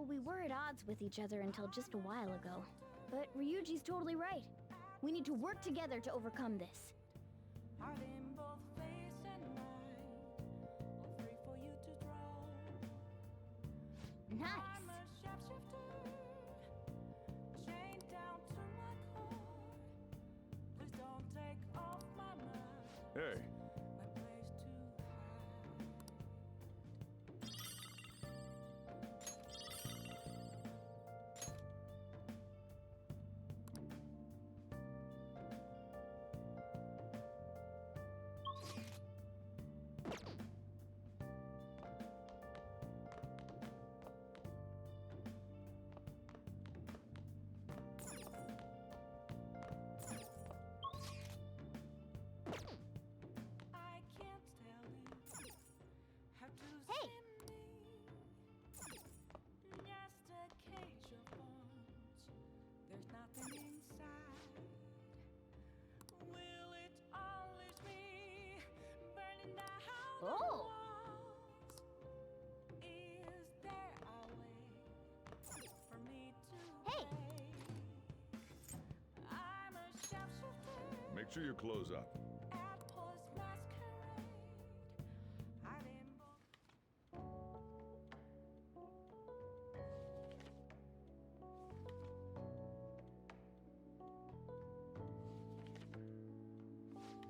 Well, we were at odds with each other until just a while ago. But Ryuji's totally right. We need to work together to overcome this. Are in both face and mind, all free for you to draw. Nice. I'm a shapeshifter, chained down to my core. Please don't take off my mind. Hey, My place to I can't tell you how to Hey! see me. Just a cage of bones. There's nothing inside. Will it unleash me? Burning down the Oh! walls. Is there a way for me to Hey! break? I'm a shapeshifter. make sure your clothes up. At Paul's masquerade, hiding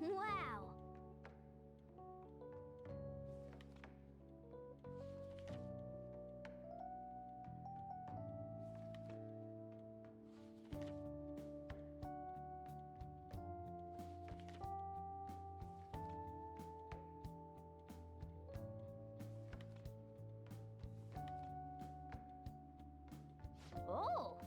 Wow! Oh!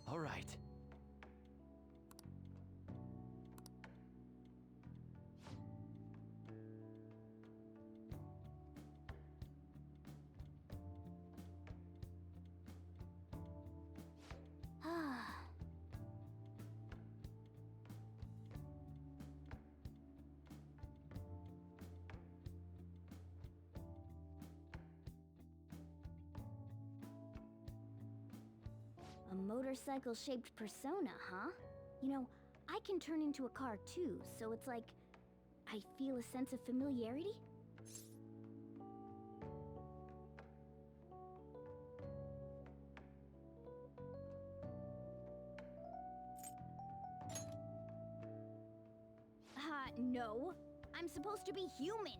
All right. A motorcycle-shaped persona, huh? You know, I can turn into a car too, so it's like I feel a sense of familiarity. No. I'm supposed to be human.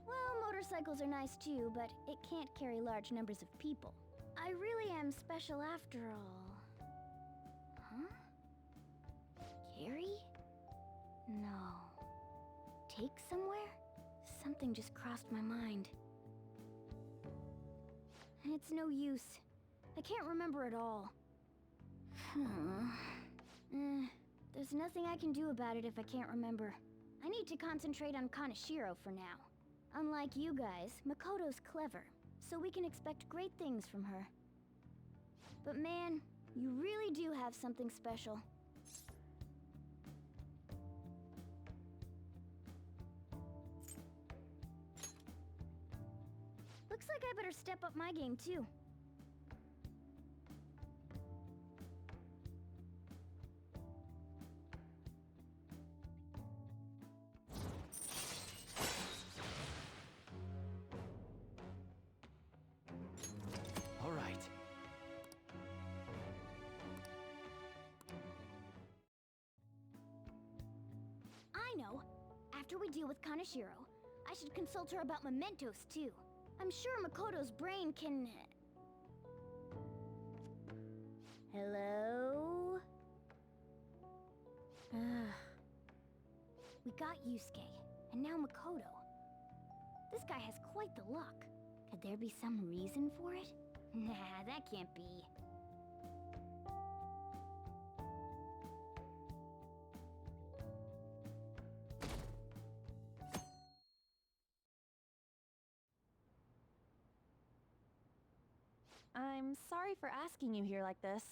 Well, motorcycles are nice too, but it can't carry large numbers of people. I really am special after all. Huh? Carry? No. Take somewhere? Something just crossed my mind. It's no use. I can't remember it all. There's nothing I can do about it if I can't remember. I need to concentrate on Kaneshiro for now. Unlike you guys, Makoto's clever, so we can expect great things from her. But man, you really do have something special. Looks like I better step up my game too. All right. I know. After we deal with Kaneshiro, I should consult her about mementos too. I'm sure Makoto's brain can... Hello? We got Yusuke, and now Makoto. This guy has quite the luck. Could there be some reason for it? Nah, that can't be. I'm sorry for asking you here like this.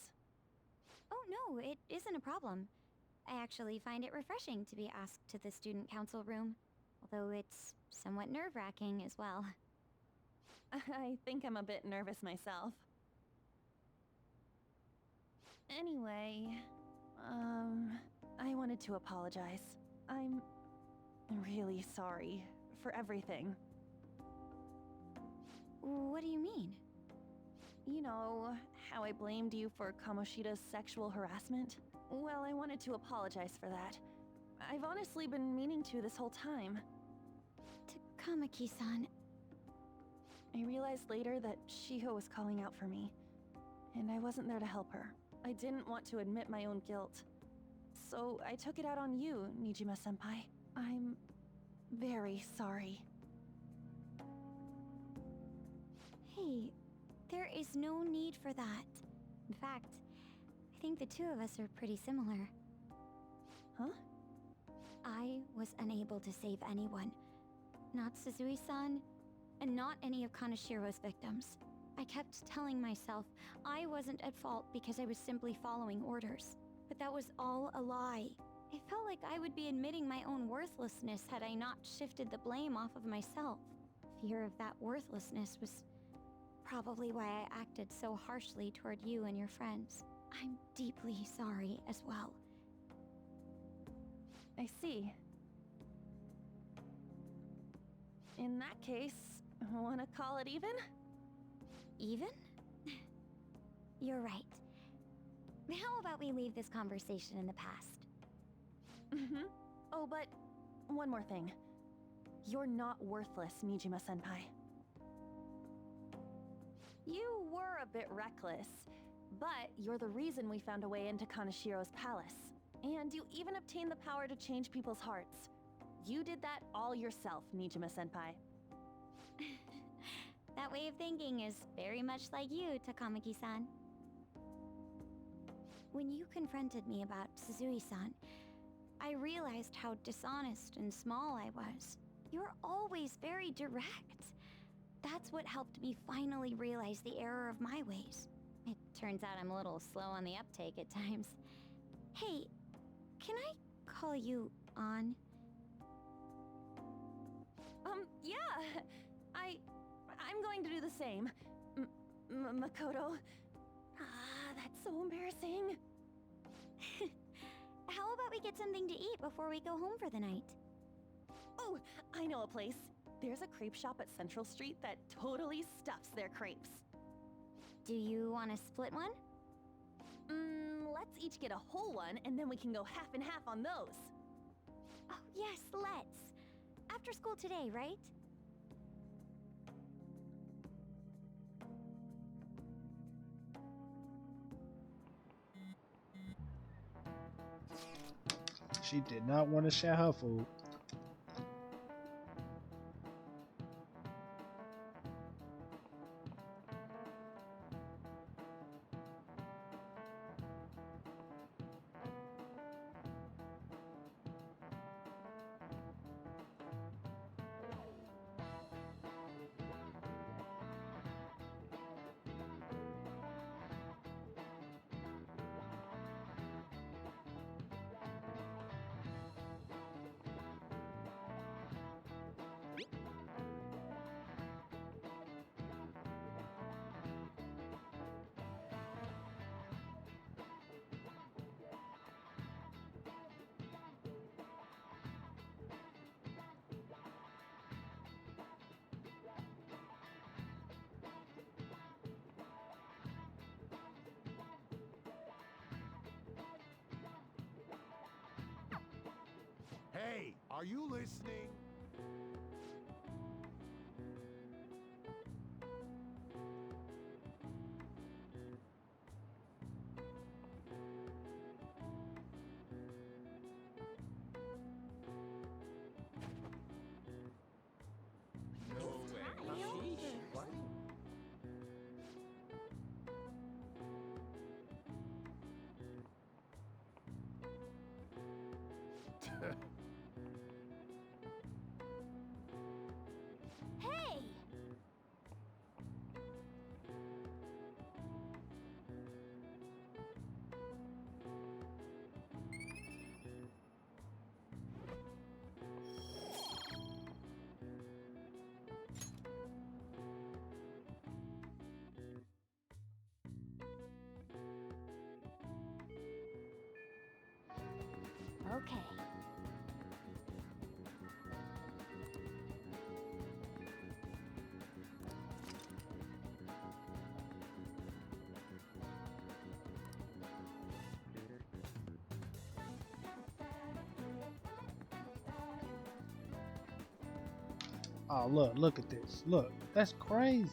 Oh no, it isn't a problem. I actually find it refreshing to be asked to the student council room, although it's somewhat nerve-wracking as well. I think I'm a bit nervous myself. Anyway, I wanted to apologize. I'm really sorry for everything. What do you mean? You know, how I blamed you for Kamoshida's sexual harassment? Well, I wanted to apologize for that. I've honestly been meaning to this whole time. Takamaki-san. I realized later that Shiho was calling out for me, and I wasn't there to help her. I didn't want to admit my own guilt. So I took it out on you, Nijima-senpai. I'm very sorry. Hey, there is no need for that. In fact, I think the two of us are pretty similar. Huh? I was unable to save anyone. Not Suzui-san, and not any of Kanashiro's victims. I kept telling myself I wasn't at fault because I was simply following orders. But that was all a lie. I felt like I would be admitting my own worthlessness had I not shifted the blame off of myself. Fear of that worthlessness was probably why I acted so harshly toward you and your friends. I'm deeply sorry as well. I see. In that case, wanna call it even? Even? You're right. How about we leave this conversation in the past? Mm-hmm. Oh, but one more thing. You're not worthless, Nijima-senpai. You were a bit reckless, but you're the reason we found a way into Kanashiro's palace. And you even obtained the power to change people's hearts. You did that all yourself, Nijima-senpai. That way of thinking is very much like you, Takamaki-san. When you confronted me about Suzui-san, I realized how dishonest and small I was. You're always very direct. That's what helped me finally realize the error of my ways. It turns out I'm a little slow on the uptake at times. Hey, can I call you on? Yeah! I'm going to do the same. Makoto. That's so embarrassing. How about we get something to eat before we go home for the night? Oh, I know a place. There's a crepe shop at Central Street that totally stuffs their crepes. Do you want to split one? Let's each get a whole one, and then we can go half and half on those. Oh, yes, let's. After school today, right? She did not want to share her food. Hey, are you listening? Oh, look at this. Look, that's crazy.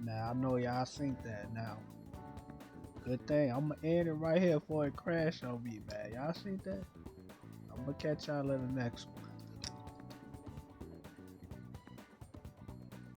Now I know y'all seen that now. Good thing. I'm gonna end it right here before it crash on me, man. Y'all seen that? I'm gonna catch y'all in the next one.